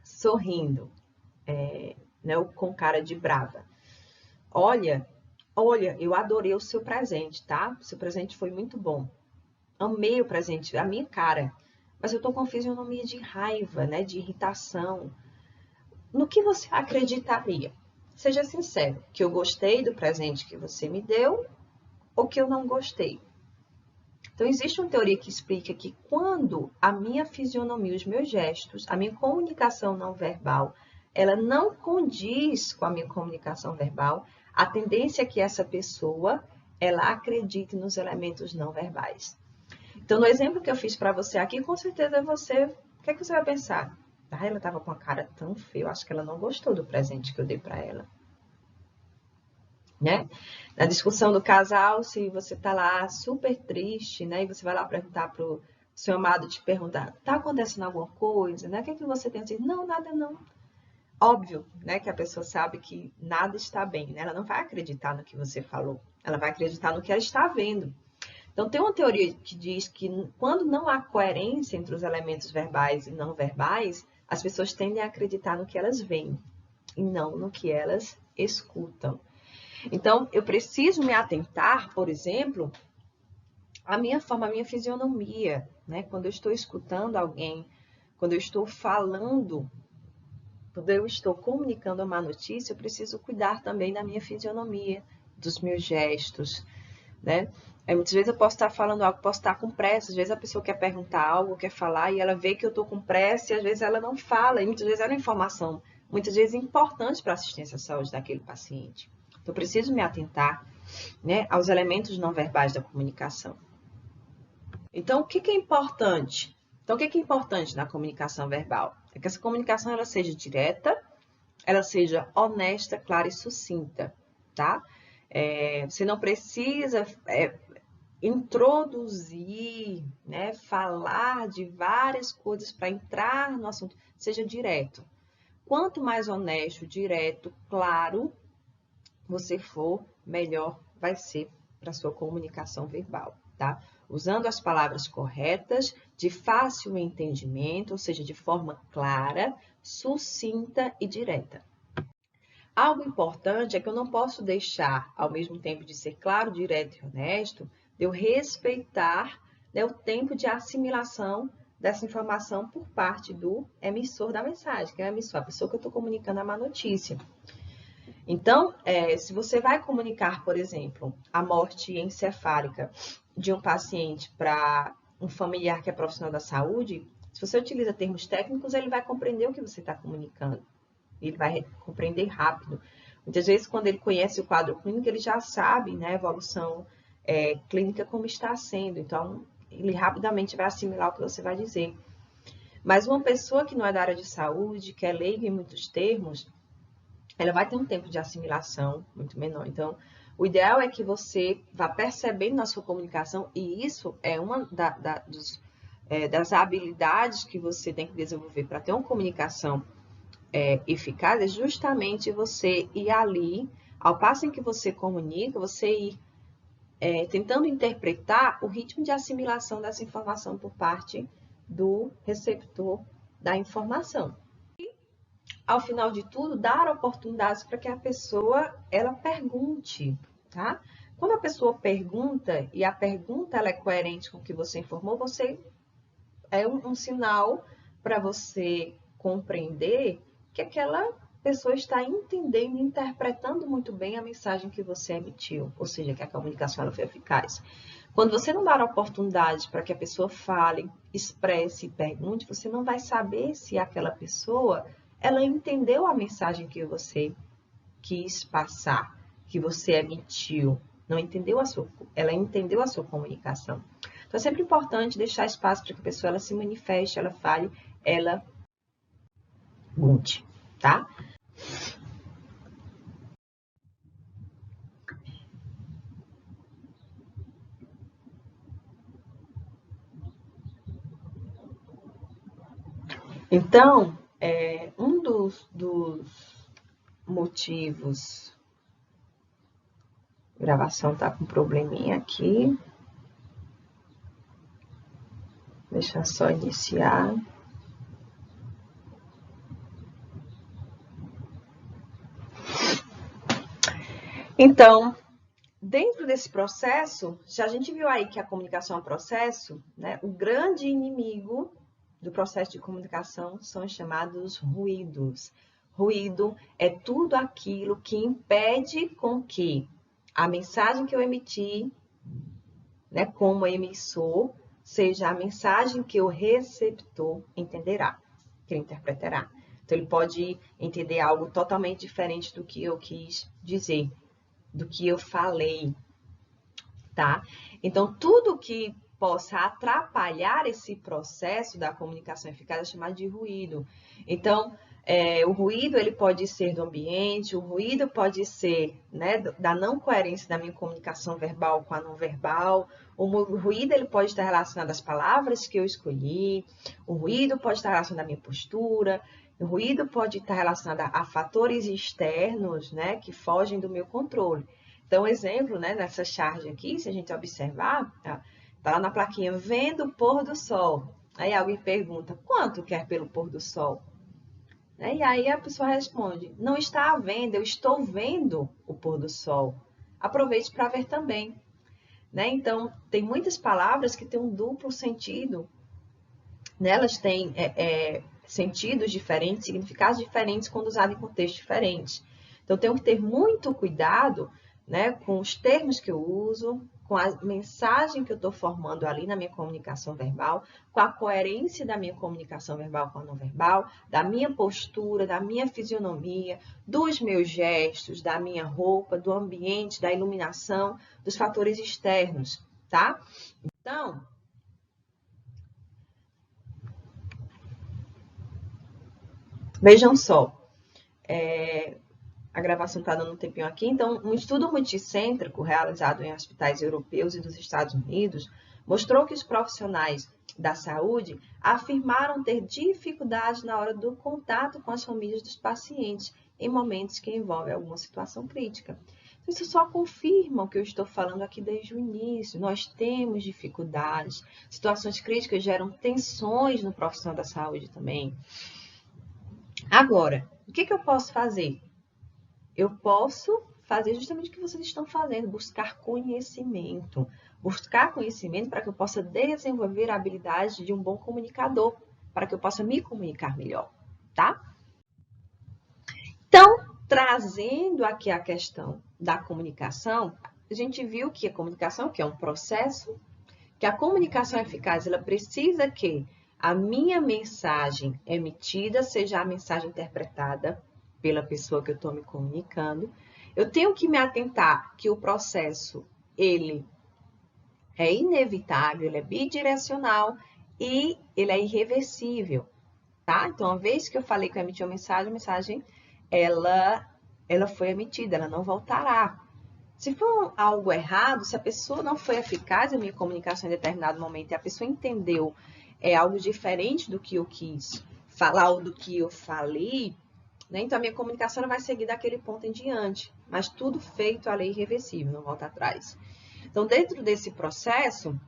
sorrindo, né, com cara de brava, olha, eu adorei o seu presente, tá? O seu presente foi muito bom. Amei o presente, a minha cara. Mas eu tô com fisionomia de raiva, né? De irritação. No que você acreditaria? Seja sincero, que eu gostei do presente que você me deu ou que eu não gostei. Então, existe uma teoria que explica que quando a minha fisionomia, os meus gestos, a minha comunicação não verbal, ela não condiz com a minha comunicação verbal, a tendência é que essa pessoa, ela acredite nos elementos não verbais. Então, no exemplo que eu fiz para você aqui, com certeza você, o que é que você vai pensar? Ah, ela estava com a cara tão feia, eu acho que ela não gostou do presente que eu dei para ela. Né? Na discussão do casal, se você está lá super triste, né? E você vai lá perguntar para o seu amado, te perguntar, tá acontecendo alguma coisa, né? O que é que você tem a dizer? Não, nada não. Óbvio, né, que a pessoa sabe que nada está bem, né? Ela não vai acreditar no que você falou, ela vai acreditar no que ela está vendo. Então, tem uma teoria que diz que quando não há coerência entre os elementos verbais e não verbais, as pessoas tendem a acreditar no que elas veem e não no que elas escutam. Então, eu preciso me atentar, por exemplo, à minha forma, à minha fisionomia, né? Quando eu estou escutando alguém, quando eu estou falando, quando eu estou comunicando uma notícia, eu preciso cuidar também da minha fisionomia, dos meus gestos, né? Muitas vezes eu posso estar falando algo, posso estar com pressa, às vezes a pessoa quer perguntar algo, quer falar, e ela vê que eu estou com pressa, e às vezes ela não fala, e muitas vezes é uma informação, muitas vezes importante para a assistência à saúde daquele paciente. Então, eu preciso me atentar, né, aos elementos não verbais da comunicação. Então, o que é importante? Então, o que é importante na comunicação verbal? É que essa comunicação ela seja direta, ela seja honesta, clara e sucinta, tá? Você não precisa introduzir, né, falar de várias coisas para entrar no assunto. Seja direto. Quanto mais honesto, direto, claro você for, melhor vai ser para a sua comunicação verbal, tá? Usando as palavras corretas, de fácil entendimento, ou seja, de forma clara, sucinta e direta. Algo importante é que eu não posso deixar, ao mesmo tempo de ser claro, direto e honesto, de eu respeitar, né, o tempo de assimilação dessa informação por parte do emissor da mensagem, que é o emissor, a pessoa que eu estou comunicando a má notícia. Então, se você vai comunicar, por exemplo, a morte encefálica de um paciente para um familiar que é profissional da saúde, se você utiliza termos técnicos, ele vai compreender o que você está comunicando. Ele vai compreender rápido. Muitas vezes, quando ele conhece o quadro clínico, ele já sabe, né, a evolução clínica como está sendo. Então, ele rapidamente vai assimilar o que você vai dizer. Mas uma pessoa que não é da área de saúde, que é leiga em muitos termos, ela vai ter um tempo de assimilação muito menor. Então, o ideal é que você vá percebendo na sua comunicação, e isso é uma das habilidades que você tem que desenvolver para ter uma comunicação eficaz, é justamente você ir ali, ao passo em que você comunica, você ir tentando interpretar o ritmo de assimilação dessa informação por parte do receptor da informação. Ao final de tudo, dar oportunidades para que a pessoa ela pergunte, tá? Quando a pessoa pergunta e a pergunta ela é coerente com o que você informou, você é um sinal para você compreender que aquela pessoa está entendendo, interpretando muito bem a mensagem que você emitiu, ou seja, que a comunicação ela foi eficaz. Quando você não dar oportunidade para que a pessoa fale, expresse e pergunte, você não vai saber se aquela pessoa ela entendeu a mensagem que você quis passar, que você emitiu. Não entendeu ela entendeu a sua comunicação. Então, é sempre importante deixar espaço para que a pessoa ela se manifeste, ela fale, ela pergunte, tá? Então, um dos motivos... A gravação tá com probleminha aqui. Deixa eu só iniciar. Então, dentro desse processo, já a gente viu aí que a comunicação é um processo, né? O grande inimigo do processo de comunicação são os chamados ruídos. Ruído é tudo aquilo que impede com que a mensagem que eu emiti, né, como emissor, seja a mensagem que o receptor entenderá, que ele interpretará. Então, ele pode entender algo totalmente diferente do que eu quis dizer, do que eu falei, tá? Então, tudo que possa atrapalhar esse processo da comunicação eficaz é chamado de ruído. Então, o ruído ele pode ser do ambiente, o ruído pode ser, né, da não coerência da minha comunicação verbal com a não verbal, o ruído ele pode estar relacionado às palavras que eu escolhi, o ruído pode estar relacionado à minha postura, o ruído pode estar relacionado a fatores externos, né, que fogem do meu controle. Então, exemplo, né, nessa charge aqui, se a gente observar, tá lá na plaquinha, vendo o pôr do sol. Aí alguém pergunta, quanto quer pelo pôr do sol? E aí a pessoa responde, não está à venda, eu estou vendo o pôr do sol. Aproveite para ver também. Então, tem muitas palavras que têm um duplo sentido. Elas têm sentidos diferentes, significados diferentes quando usadas em contextos diferentes. Então, eu tenho que ter muito cuidado, né, com os termos que eu uso, com a mensagem que eu estou formando ali na minha comunicação verbal, com a coerência da minha comunicação verbal com a não verbal, da minha postura, da minha fisionomia, dos meus gestos, da minha roupa, do ambiente, da iluminação, dos fatores externos, tá? Então, vejam só, a gravação está dando um tempinho aqui. Então, um estudo multicêntrico realizado em hospitais europeus e dos Estados Unidos mostrou que os profissionais da saúde afirmaram ter dificuldade na hora do contato com as famílias dos pacientes em momentos que envolvem alguma situação crítica. Isso só confirma o que eu estou falando aqui desde o início. Nós temos dificuldades. Situações críticas geram tensões no profissional da saúde também. Agora, o que eu posso fazer? Eu posso fazer justamente o que vocês estão fazendo, buscar conhecimento. Buscar conhecimento para que eu possa desenvolver a habilidade de um bom comunicador, para que eu possa me comunicar melhor, tá? Então, trazendo aqui a questão da comunicação, a gente viu que a comunicação, que é um processo, que a comunicação eficaz, ela precisa que a minha mensagem emitida seja a mensagem interpretada pela pessoa que eu estou me comunicando. Eu tenho que me atentar que o processo, ele é inevitável, ele é bidirecional e ele é irreversível, tá? Então, uma vez que eu falei que eu emiti uma mensagem, a mensagem, ela foi emitida, ela não voltará. Se for algo errado, se a pessoa não foi eficaz em minha comunicação em determinado momento e a pessoa entendeu algo diferente do que eu quis falar ou do que eu falei, né? Então, a minha comunicação vai seguir daquele ponto em diante, mas tudo feito à lei irreversível, não volta atrás. Então, dentro desse processo,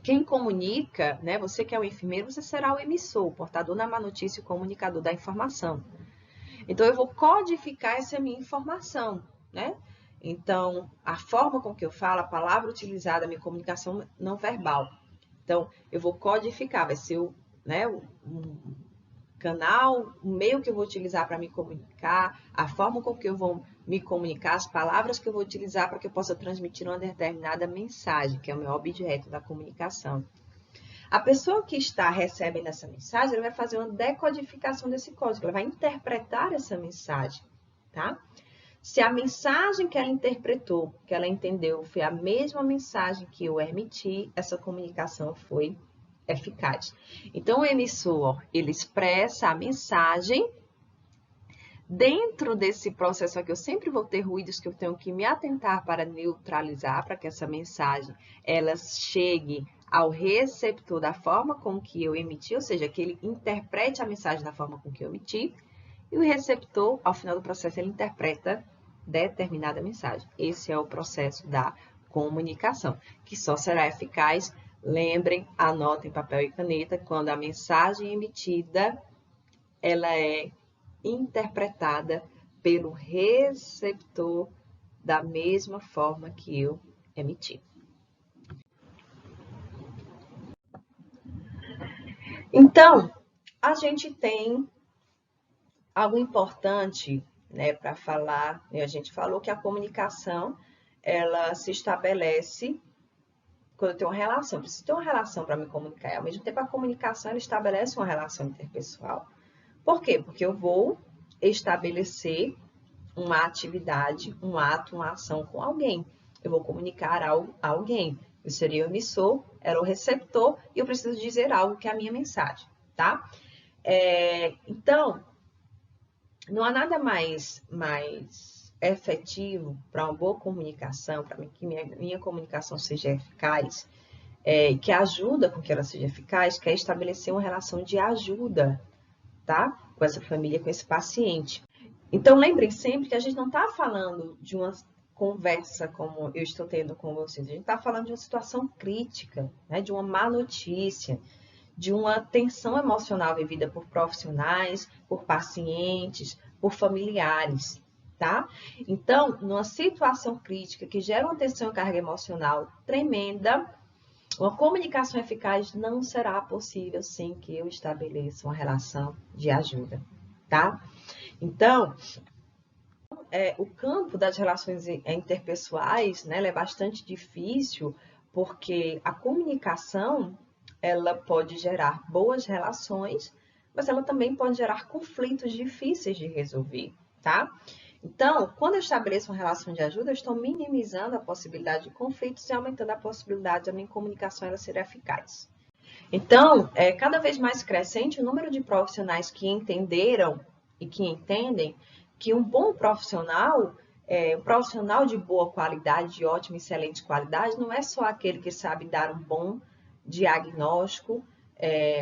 quem comunica, né? Você que é o enfermeiro, você será o emissor, o portador da má notícia e o comunicador da informação. Então, eu vou codificar essa minha informação, né? Então, a forma com que eu falo, a palavra utilizada, a minha comunicação não verbal. Então, eu vou codificar, vai ser um canal, o meio que eu vou utilizar para me comunicar, a forma com que eu vou me comunicar, as palavras que eu vou utilizar para que eu possa transmitir uma determinada mensagem, que é o meu objeto da comunicação. A pessoa que está recebendo essa mensagem, ela vai fazer uma decodificação desse código, ela vai interpretar essa mensagem, tá? Se a mensagem que ela interpretou, que ela entendeu, foi a mesma mensagem que eu emiti, essa comunicação foi eficaz. Então, o emissor, ele expressa a mensagem. Dentro desse processo aqui, eu sempre vou ter ruídos que eu tenho que me atentar para neutralizar, para que essa mensagem, ela chegue ao receptor da forma com que eu emiti, ou seja, que ele interprete a mensagem da forma com que eu emiti, e o receptor, ao final do processo, ele interpreta determinada mensagem. Esse é o processo da comunicação, que só será eficaz, lembrem, anotem papel e caneta, quando a mensagem emitida, ela é interpretada pelo receptor da mesma forma que eu emiti. Então, a gente tem algo importante, né, para falar. A gente falou que a comunicação, ela se estabelece quando eu tenho uma relação. Eu preciso ter uma relação para me comunicar. E, ao mesmo tempo, a comunicação, ela estabelece uma relação interpessoal. Por quê? Porque eu vou estabelecer uma atividade, um ato, uma ação com alguém. Eu vou comunicar a alguém. Eu seria o emissor, era o receptor, e eu preciso dizer algo que é a minha mensagem, tá? Então, não há nada mais efetivo para uma boa comunicação, para que minha comunicação seja eficaz, que ajuda com que ela seja eficaz, que é estabelecer uma relação de ajuda, tá? Com essa família, com esse paciente. Então, lembrem sempre que a gente não está falando de uma conversa como eu estou tendo com vocês, a gente está falando de uma situação crítica, né? De uma má notícia, de uma tensão emocional vivida por profissionais, por pacientes, por familiares, tá? Então, numa situação crítica que gera uma tensão e carga emocional tremenda, uma comunicação eficaz não será possível sem que eu estabeleça uma relação de ajuda, tá? Então, o campo das relações interpessoais, né, é bastante difícil, porque a comunicação ela pode gerar boas relações, mas ela também pode gerar conflitos difíceis de resolver, tá? Então, quando eu estabeleço uma relação de ajuda, eu estou minimizando a possibilidade de conflitos e aumentando a possibilidade da minha comunicação ela ser eficaz. Então, cada vez mais crescente o número de profissionais que entenderam e que entendem que um bom profissional, um profissional de boa qualidade, de ótima, excelente qualidade, não é só aquele que sabe dar um bom diagnóstico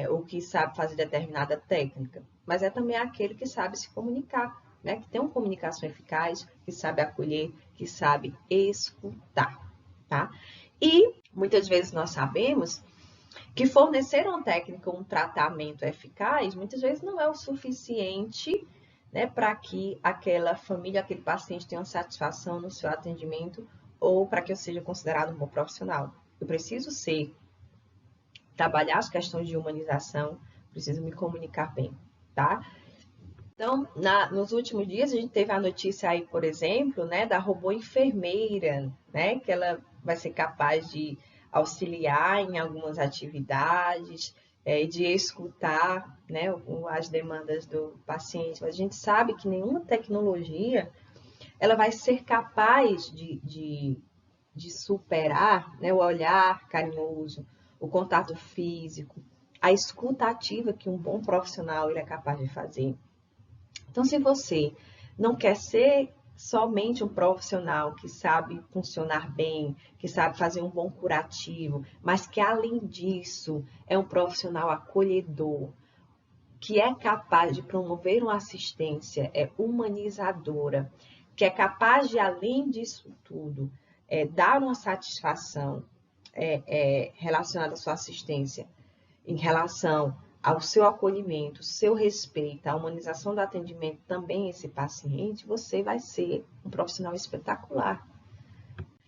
ou que sabe fazer determinada técnica, mas é também aquele que sabe se comunicar, né? Que tem uma comunicação eficaz, que sabe acolher, que sabe escutar, tá? E muitas vezes nós sabemos que fornecer uma técnica, um tratamento eficaz, muitas vezes não é o suficiente, né, para que aquela família, aquele paciente tenha uma satisfação no seu atendimento ou para que eu seja considerado um bom profissional. Eu preciso trabalhar as questões de humanização, preciso me comunicar bem, tá? Então, nos últimos dias, a gente teve a notícia aí, por exemplo, né, da robô enfermeira, né, que ela vai ser capaz de auxiliar em algumas atividades, de escutar, né, as demandas do paciente. Mas a gente sabe que nenhuma tecnologia ela vai ser capaz de superar, né, o olhar carinhoso, o contato físico, a escuta ativa que um bom profissional ele é capaz de fazer. Então, se você não quer ser somente um profissional que sabe funcionar bem, que sabe fazer um bom curativo, mas que, além disso, é um profissional acolhedor, que é capaz de promover uma assistência humanizadora, que é capaz de, além disso tudo, dar uma satisfação relacionada à sua assistência em relação ao seu acolhimento, seu respeito, a humanização do atendimento também a esse paciente, você vai ser um profissional espetacular.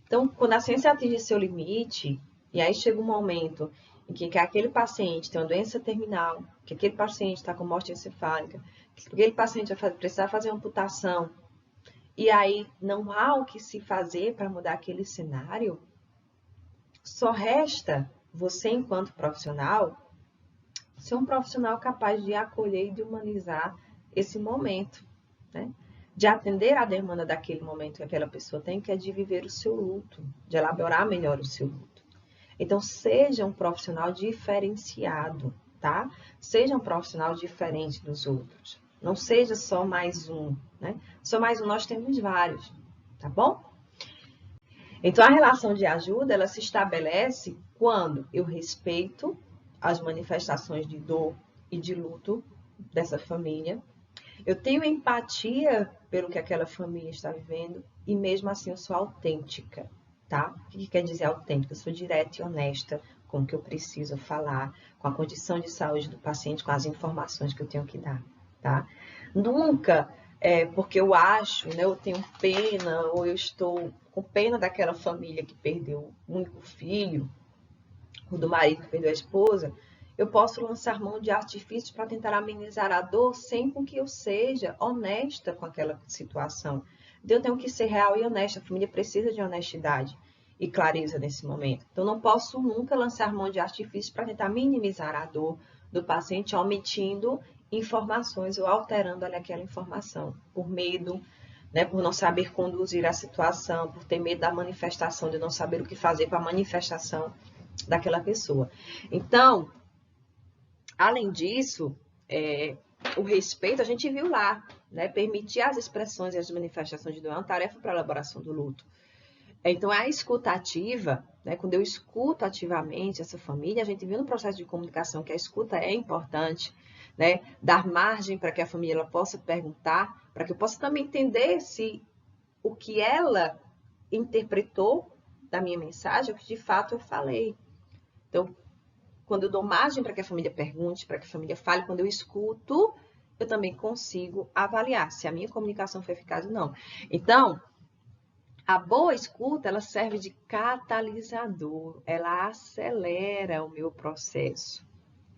Então, quando a ciência atinge seu limite, e aí chega um momento em que aquele paciente tem uma doença terminal, que aquele paciente está com morte encefálica, que aquele paciente vai precisar fazer uma amputação, e aí não há o que se fazer para mudar aquele cenário, só resta você, enquanto profissional, ser um profissional capaz de acolher e de humanizar esse momento, né? De atender a demanda daquele momento que aquela pessoa tem, que é de viver o seu luto, de elaborar melhor o seu luto. Então, seja um profissional diferenciado, tá? Seja um profissional diferente dos outros. Não seja só mais um, né? Só mais um nós temos vários, tá bom? Então, a relação de ajuda, ela se estabelece quando eu respeito as manifestações de dor e de luto dessa família. Eu tenho empatia pelo que aquela família está vivendo e mesmo assim eu sou autêntica, tá? O que quer dizer autêntica? Eu sou direta e honesta com o que eu preciso falar, com a condição de saúde do paciente, com as informações que eu tenho que dar, tá? Nunca porque eu acho, né, eu tenho pena ou eu estou com pena daquela família que perdeu o único filho, ou do marido que perdeu a esposa, eu posso lançar mão de artifícios para tentar amenizar a dor sem com que eu seja honesta com aquela situação. Então, eu tenho que ser real e honesta. A família precisa de honestidade e clareza nesse momento. Então, não posso nunca lançar mão de artifícios para tentar minimizar a dor do paciente, omitindo informações ou alterando ali aquela informação, por medo, né, por não saber conduzir a situação, por ter medo da manifestação, de não saber o que fazer para a manifestação daquela pessoa. Então, além disso, o respeito, a gente viu lá, né, permitir as expressões e as manifestações de dor é uma tarefa para a elaboração do luto. Então, a escuta ativa, né, quando eu escuto ativamente essa família, a gente viu no processo de comunicação que a escuta é importante, né, dar margem para que a família ela possa perguntar, para que eu possa também entender se o que ela interpretou da minha mensagem é o que de fato eu falei. Então, quando eu dou margem para que a família pergunte, para que a família fale, quando eu escuto, eu também consigo avaliar se a minha comunicação foi eficaz ou não. Então, a boa escuta, ela serve de catalisador, ela acelera o meu processo,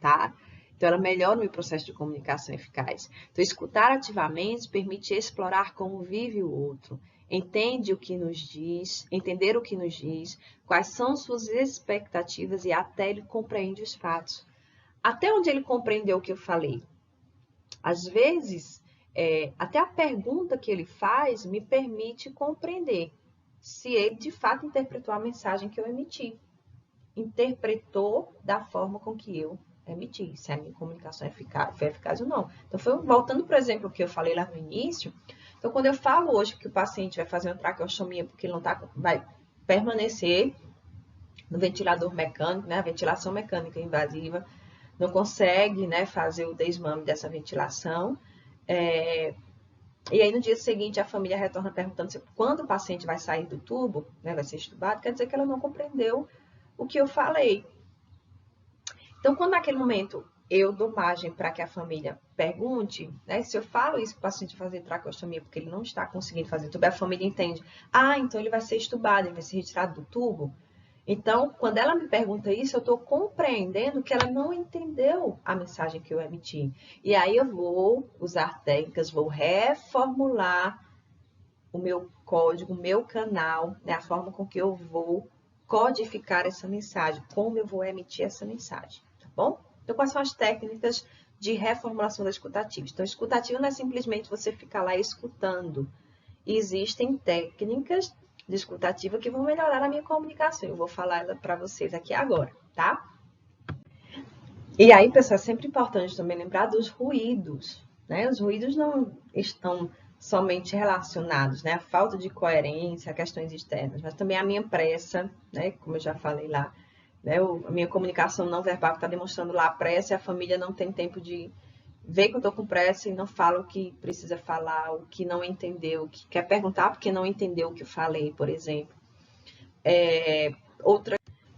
tá? Então, ela melhora o meu processo de comunicação eficaz. Então, escutar ativamente permite explorar como vive o outro, entende o que nos diz, entender o que nos diz, quais são suas expectativas e até ele compreende os fatos. Até onde ele compreendeu o que eu falei? Às vezes, até a pergunta que ele faz me permite compreender se ele de fato interpretou a mensagem que eu emiti. Interpretou da forma com que eu emiti, se a minha comunicação foi eficaz ou não. Então, voltando para o exemplo que eu falei lá no início, então quando eu falo hoje que o paciente vai fazer uma traqueostomia porque ele não vai permanecer no ventilador mecânico, né, a ventilação mecânica invasiva, não consegue, né, fazer o desmame dessa ventilação, e aí no dia seguinte a família retorna perguntando se quando o paciente vai sair do tubo, né, vai ser entubado, quer dizer que ela não compreendeu o que eu falei. Então, quando naquele momento eu dou margem para que a família pergunte, né, se eu falo isso para o paciente fazer traqueostomia porque ele não está conseguindo fazer tubo, a família entende, então ele vai ser entubado, ele vai ser retirado do tubo. Então, quando ela me pergunta isso, eu estou compreendendo que ela não entendeu a mensagem que eu emiti. E aí eu vou usar técnicas, vou reformular o meu código, o meu canal, né, a forma com que eu vou codificar essa mensagem, como eu vou emitir essa mensagem, tá bom? Então, quais são as técnicas de reformulação da escutativa? Então, escutativa não é simplesmente você ficar lá escutando. Existem técnicas de escutativa que vão melhorar a minha comunicação. Eu vou falar para vocês aqui agora, tá? E aí, pessoal, é sempre importante também lembrar dos ruídos, né? Os ruídos não estão somente relacionados, né? A falta de coerência, a questões externas, mas também a minha pressa, né? Como eu já falei lá, né? A minha comunicação não verbal está demonstrando lá a pressa e a família não tem tempo de ver que eu estou com pressa e não fala o que precisa falar, o que não entendeu, o que quer perguntar porque não entendeu o que eu falei, por exemplo.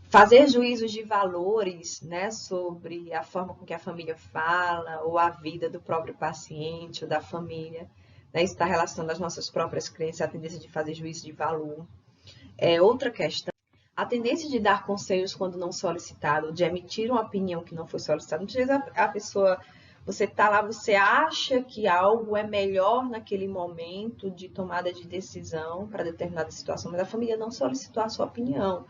Fazer juízos de valores, né, sobre a forma com que a família fala, ou a vida do próprio paciente, ou da família. Né, isso está relacionado às nossas próprias crenças, a tendência de fazer juízo de valor. Outra questão, a tendência de dar conselhos quando não solicitado, de emitir uma opinião que não foi solicitada. Muitas vezes a pessoa, você está lá, você acha que algo é melhor naquele momento de tomada de decisão para determinada situação, mas a família não solicitou a sua opinião.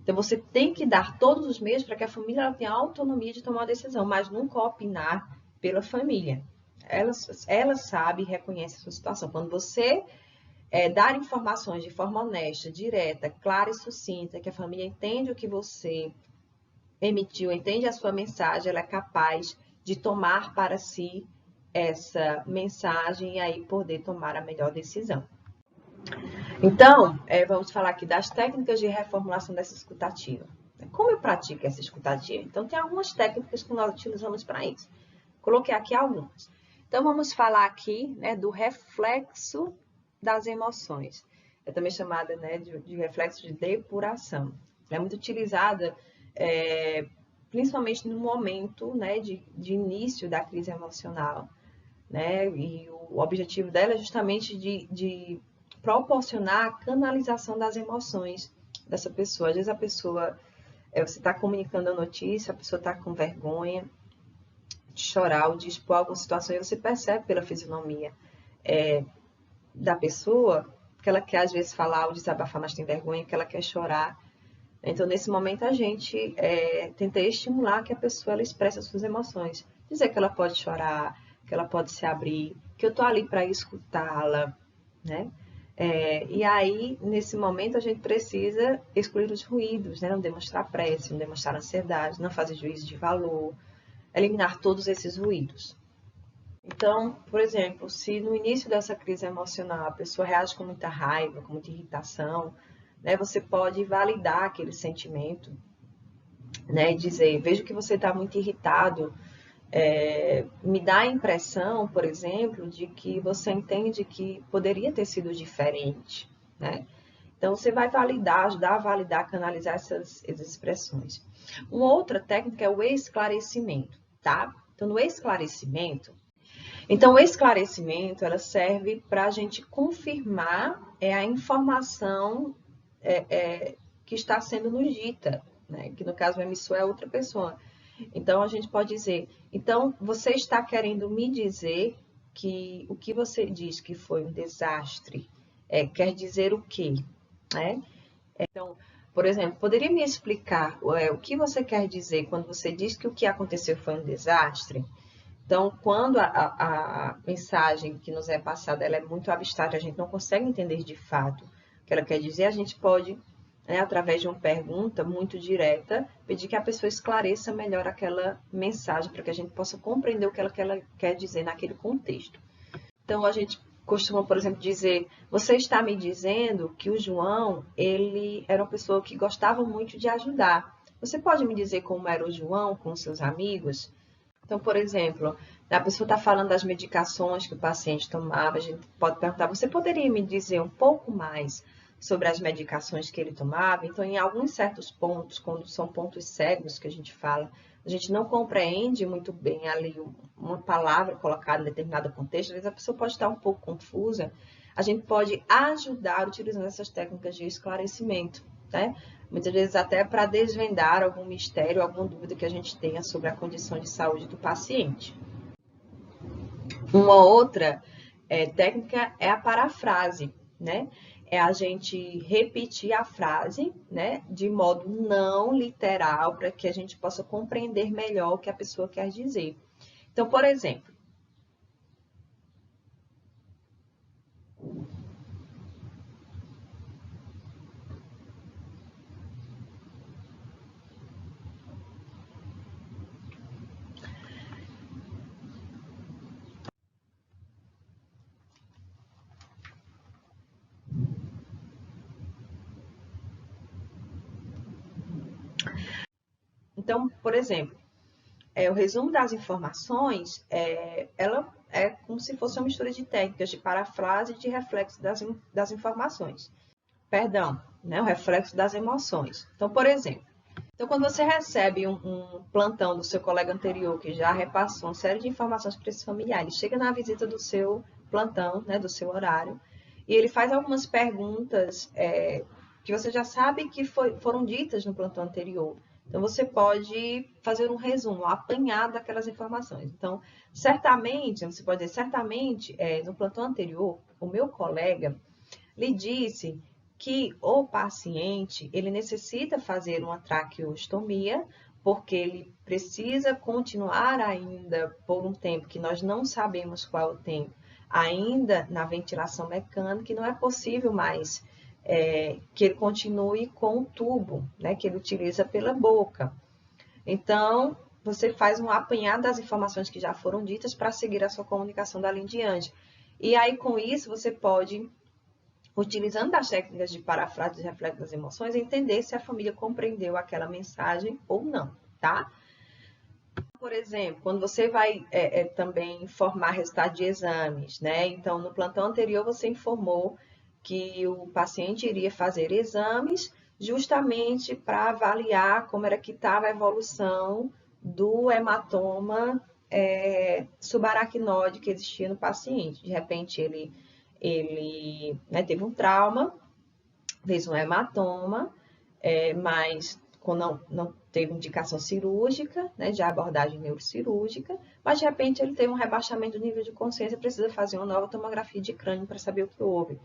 Então, você tem que dar todos os meios para que a família ela tenha autonomia de tomar a decisão, mas nunca opinar pela família. Ela sabe e reconhece a sua situação. Quando você dar informações de forma honesta, direta, clara e sucinta, que a família entende o que você emitiu, entende a sua mensagem, ela é capaz de tomar para si essa mensagem e aí poder tomar a melhor decisão. Então, vamos falar aqui das técnicas de reformulação dessa escutativa. Como eu pratico essa escutativa? Então, tem algumas técnicas que nós utilizamos para isso. Coloquei aqui algumas. Então, vamos falar aqui, né, do reflexo das emoções. É também chamada, né, de reflexo de depuração. É muito utilizada, principalmente no momento, né, de início da crise emocional. Né? E o objetivo dela é justamente de proporcionar a canalização das emoções dessa pessoa. Às vezes a pessoa, você está comunicando a notícia, a pessoa está com vergonha de chorar ou de expor alguma situação e você percebe pela fisionomia da pessoa que ela quer às vezes falar ou desabafar, mas tem vergonha, que ela quer chorar. Então, nesse momento, a gente tenta estimular que a pessoa ela expresse as suas emoções. Dizer que ela pode chorar, que ela pode se abrir, que eu estou ali para escutá-la, né? E aí, nesse momento, a gente precisa excluir os ruídos, né? Não demonstrar pressa, não demonstrar ansiedade, não fazer juízo de valor, eliminar todos esses ruídos. Então, por exemplo, se no início dessa crise emocional a pessoa reage com muita raiva, com muita irritação, né? Você pode validar aquele sentimento, né? E dizer, vejo que você está muito irritado, me dá a impressão, por exemplo, de que você entende que poderia ter sido diferente, né? Então, você vai validar, ajudar a validar, canalizar essas expressões. Uma outra técnica é o esclarecimento, tá? Então, no esclarecimento, o esclarecimento, ela serve para a gente confirmar a informação que está sendo nos dita, né? Que no caso o emissor é outra pessoa. Então, a gente pode dizer, então, você está querendo me dizer que o que você diz que foi um desastre quer dizer o quê? Né? Então, por exemplo, poderia me explicar o que você quer dizer quando você diz que o que aconteceu foi um desastre? Então, quando a mensagem que nos é passada ela é muito abstrata, a gente não consegue entender de fato o que ela quer dizer, a gente pode, através de uma pergunta muito direta, pedir que a pessoa esclareça melhor aquela mensagem, para que a gente possa compreender o que ela quer dizer naquele contexto. Então, a gente costuma, por exemplo, dizer, você está me dizendo que o João, ele era uma pessoa que gostava muito de ajudar. Você pode me dizer como era o João com seus amigos? Então, por exemplo, a pessoa está falando das medicações que o paciente tomava, a gente pode perguntar, você poderia me dizer um pouco mais sobre as medicações que ele tomava? Então, em alguns certos pontos, quando são pontos cegos que a gente fala, a gente não compreende muito bem ali uma palavra colocada em determinado contexto, às vezes a pessoa pode estar um pouco confusa, a gente pode ajudar utilizando essas técnicas de esclarecimento, né? Muitas vezes até para desvendar algum mistério, alguma dúvida que a gente tenha sobre a condição de saúde do paciente. Uma outra técnica é a parafrase, né? É a gente repetir a frase, né, de modo não literal, para que a gente possa compreender melhor o que a pessoa quer dizer. Então, por exemplo, o resumo das informações, ela é como se fosse uma mistura de técnicas de parafrase e de reflexo das informações. Perdão, né? O reflexo das emoções. Então, por exemplo, quando você recebe um plantão do seu colega anterior, que já repassou uma série de informações para esse familiar, ele chega na visita do seu plantão, né, do seu horário, e ele faz algumas perguntas que você já sabe que foram ditas no plantão anterior. Então, você pode fazer um resumo, um apanhado daquelas informações. Então, certamente, você pode dizer, certamente, no plantão anterior, o meu colega lhe disse que o paciente, ele necessita fazer uma traqueostomia, porque ele precisa continuar ainda por um tempo, que nós não sabemos qual é o tempo, ainda na ventilação mecânica, e não é possível mais que ele continue com o tubo, né, que ele utiliza pela boca. Então, você faz um apanhado das informações que já foram ditas para seguir a sua comunicação dali em diante. E aí, com isso, você pode, utilizando as técnicas de parafrase e reflexo das emoções, entender se a família compreendeu aquela mensagem ou não, tá? Por exemplo, quando você vai também informar resultado de exames, né? Então, no plantão anterior, você informou que o paciente iria fazer exames justamente para avaliar como era que estava a evolução do hematoma subaracnoide que existia no paciente. De repente, ele teve um trauma, fez um hematoma, mas não teve indicação cirúrgica, né, de abordagem neurocirúrgica, mas de repente ele teve um rebaixamento do nível de consciência e precisa fazer uma nova tomografia de crânio para saber o que houve.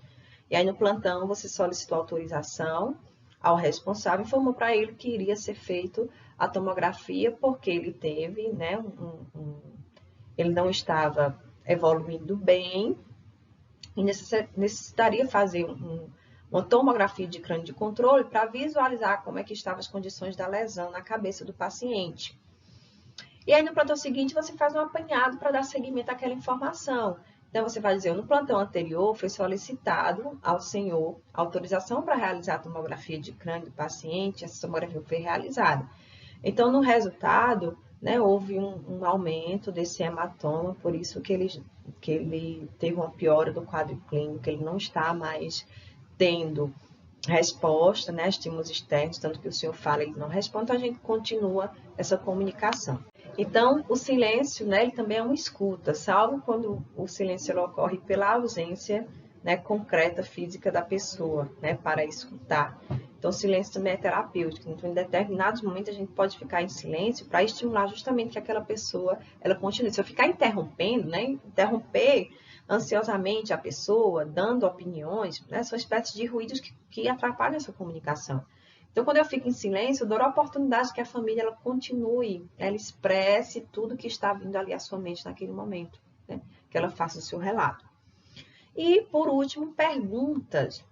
E aí no plantão você solicitou autorização ao responsável, informou para ele que iria ser feito a tomografia porque ele teve, né, ele não estava evoluindo bem, e necessitaria fazer uma tomografia de crânio de controle para visualizar como é que estavam as condições da lesão na cabeça do paciente. E aí, no plantão seguinte, você faz um apanhado para dar seguimento àquela informação. Então, você vai dizer, no plantão anterior, foi solicitado ao senhor autorização para realizar a tomografia de crânio do paciente, essa tomografia foi realizada. Então, no resultado, né, houve um aumento desse hematoma, por isso que ele teve uma piora do quadro clínico, ele não está mais tendo resposta, né, estímulos externos, tanto que o senhor fala, ele não responde, então a gente continua essa comunicação. Então, o silêncio, né, ele também é uma escuta, salvo quando o silêncio ocorre pela ausência, né, concreta, física da pessoa, né, para escutar. Então, o silêncio também é terapêutico. Então, em determinados momentos, a gente pode ficar em silêncio para estimular justamente que aquela pessoa, ela continue. Se eu ficar interrompendo, né, interromper ansiosamente a pessoa, dando opiniões, né, são espécies de ruídos que atrapalham essa comunicação. Então, quando eu fico em silêncio, eu dou a oportunidade que a família ela continue, ela expresse tudo que está vindo ali à sua mente naquele momento, né? Que ela faça o seu relato. E, por último, perguntas.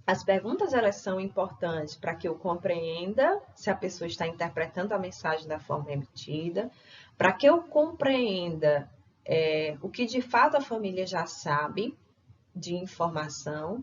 As perguntas elas são importantes para que eu compreenda se a pessoa está interpretando a mensagem da forma emitida, para que eu compreenda o que de fato a família já sabe de informação,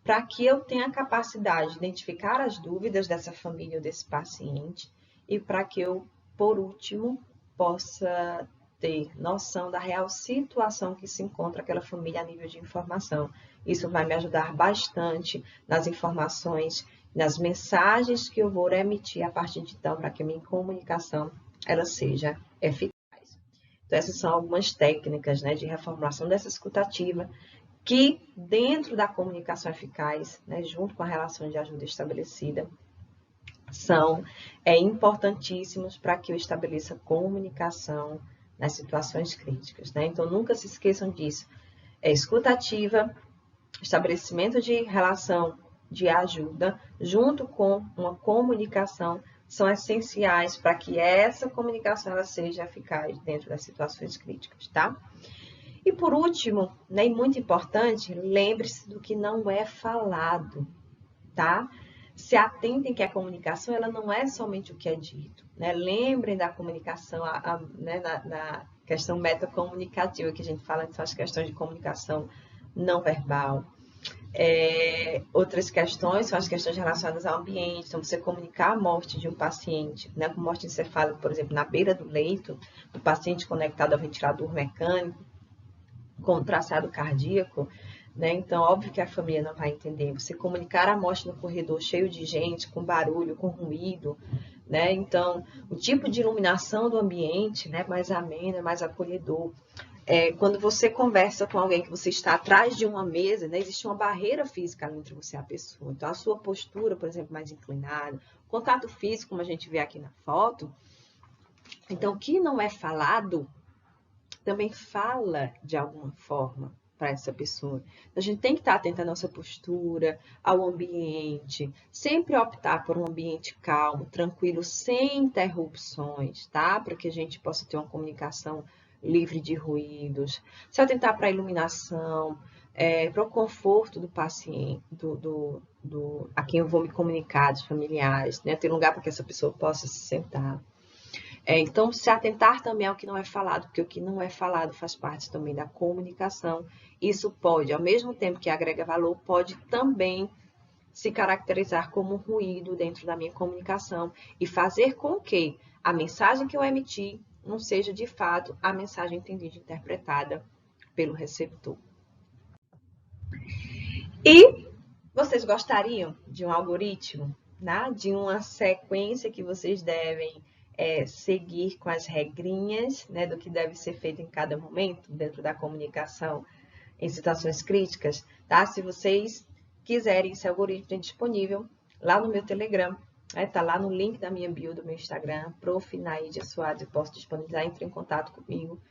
para que eu tenha a capacidade de identificar as dúvidas dessa família ou desse paciente e para que eu, por último, possa ter noção da real situação que se encontra aquela família a nível de informação. Isso vai me ajudar bastante nas informações, nas mensagens que eu vou emitir a partir de então, para que a minha comunicação ela seja eficaz. Então, essas são algumas técnicas, né, de reformulação dessa escutativa que, dentro da comunicação eficaz, né, junto com a relação de ajuda estabelecida, são importantíssimos para que eu estabeleça comunicação nas situações críticas, né? Então, nunca se esqueçam disso. Escutativa, estabelecimento de relação de ajuda, junto com uma comunicação, são essenciais para que essa comunicação ela seja eficaz dentro das situações críticas, tá? E por último, né, e muito importante, lembre-se do que não é falado, tá? Se atentem que a comunicação ela não é somente o que é dito, né? Lembrem da comunicação, né, na questão metacomunicativa que a gente fala, que são as questões de comunicação não verbal. Outras questões são as questões relacionadas ao ambiente, então você comunicar a morte de um paciente, né, com morte encefálica, por exemplo, na beira do leito, do paciente conectado ao ventilador mecânico, com traçado cardíaco, né? Então, óbvio que a família não vai entender. Você comunicar a morte no corredor cheio de gente, com barulho, com ruído, né? Então, o tipo de iluminação do ambiente, né, mais ameno, mais acolhedor. Quando você conversa com alguém que você está atrás de uma mesa, né, existe uma barreira física ali entre você e a pessoa. Então, a sua postura, por exemplo, mais inclinada, contato físico, como a gente vê aqui na foto. Então, o que não é falado também fala de alguma forma para essa pessoa. A gente tem que estar atento à nossa postura, ao ambiente, sempre optar por um ambiente calmo, tranquilo, sem interrupções, tá? Para que a gente possa ter uma comunicação livre de ruídos. Se atentar para a iluminação, para o conforto do paciente, a quem eu vou me comunicar, dos familiares, né? Ter um lugar para que essa pessoa possa se sentar. Então, se atentar também ao que não é falado, porque o que não é falado faz parte também da comunicação. Isso pode, ao mesmo tempo que agrega valor, pode também se caracterizar como ruído dentro da minha comunicação e fazer com que a mensagem que eu emiti não seja, de fato, a mensagem entendida e interpretada pelo receptor. E vocês gostariam de um algoritmo, né? De uma sequência que vocês devem seguir com as regrinhas, né, do que deve ser feito em cada momento dentro da comunicação em situações críticas, tá? Se vocês quiserem, esse algoritmo é disponível lá no meu Telegram, tá lá no link da minha bio do meu Instagram, Prof. Naídia Soares, eu posso disponibilizar, entre em contato comigo,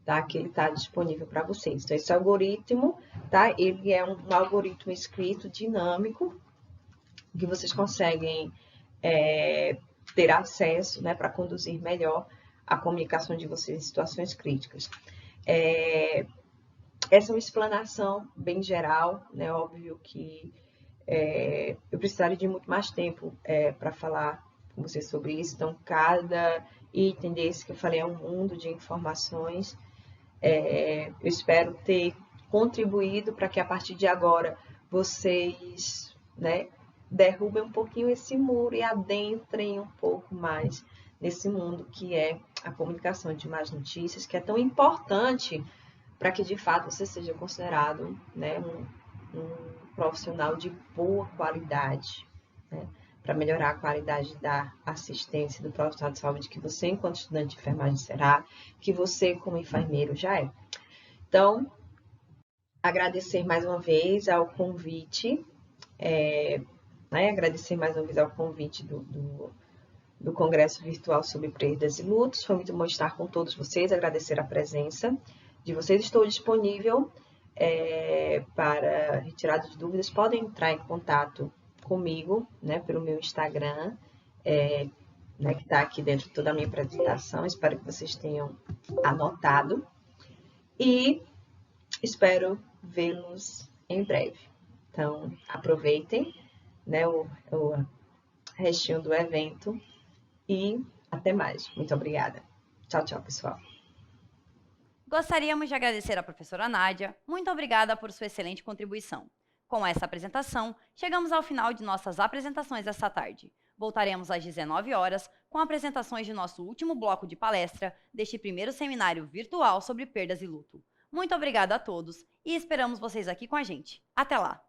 tá? Que ele está disponível para vocês. Então, esse algoritmo, tá? Ele é um algoritmo escrito, dinâmico, que vocês conseguem ter acesso, né, para conduzir melhor a comunicação de vocês em situações críticas. essa é uma explanação bem geral, né? Óbvio que eu precisaria de muito mais tempo para falar com você sobre isso. Então, cada item desse que eu falei é um mundo de informações. Eu espero ter contribuído para que a partir de agora vocês, né, derrubem um pouquinho esse muro e adentrem um pouco mais nesse mundo que é a comunicação de más notícias, que é tão importante para que de fato você seja considerado, né, um profissional de boa qualidade, né, para melhorar a qualidade da assistência do profissional de saúde que você, enquanto estudante de enfermagem, será, que você, como enfermeiro, já é. Então, agradecer mais uma vez ao convite, agradecer mais uma vez ao convite do Congresso Virtual sobre Perdas e Lutos. Foi muito bom estar com todos vocês, agradecer a presença de vocês. Estou disponível para retirada de dúvidas. Podem entrar em contato comigo, né, pelo meu Instagram, né, que está aqui dentro de toda a minha apresentação. Espero que vocês tenham anotado. E espero vê-los em breve. Então, aproveitem, né, o restinho do evento e até mais. Muito obrigada. Tchau, tchau, pessoal. Gostaríamos de agradecer à professora Nádia. Muito obrigada por sua excelente contribuição. Com essa apresentação, chegamos ao final de nossas apresentações desta tarde. Voltaremos às 19 horas com apresentações de nosso último bloco de palestra deste primeiro seminário virtual sobre perdas e luto. Muito obrigada a todos e esperamos vocês aqui com a gente. Até lá!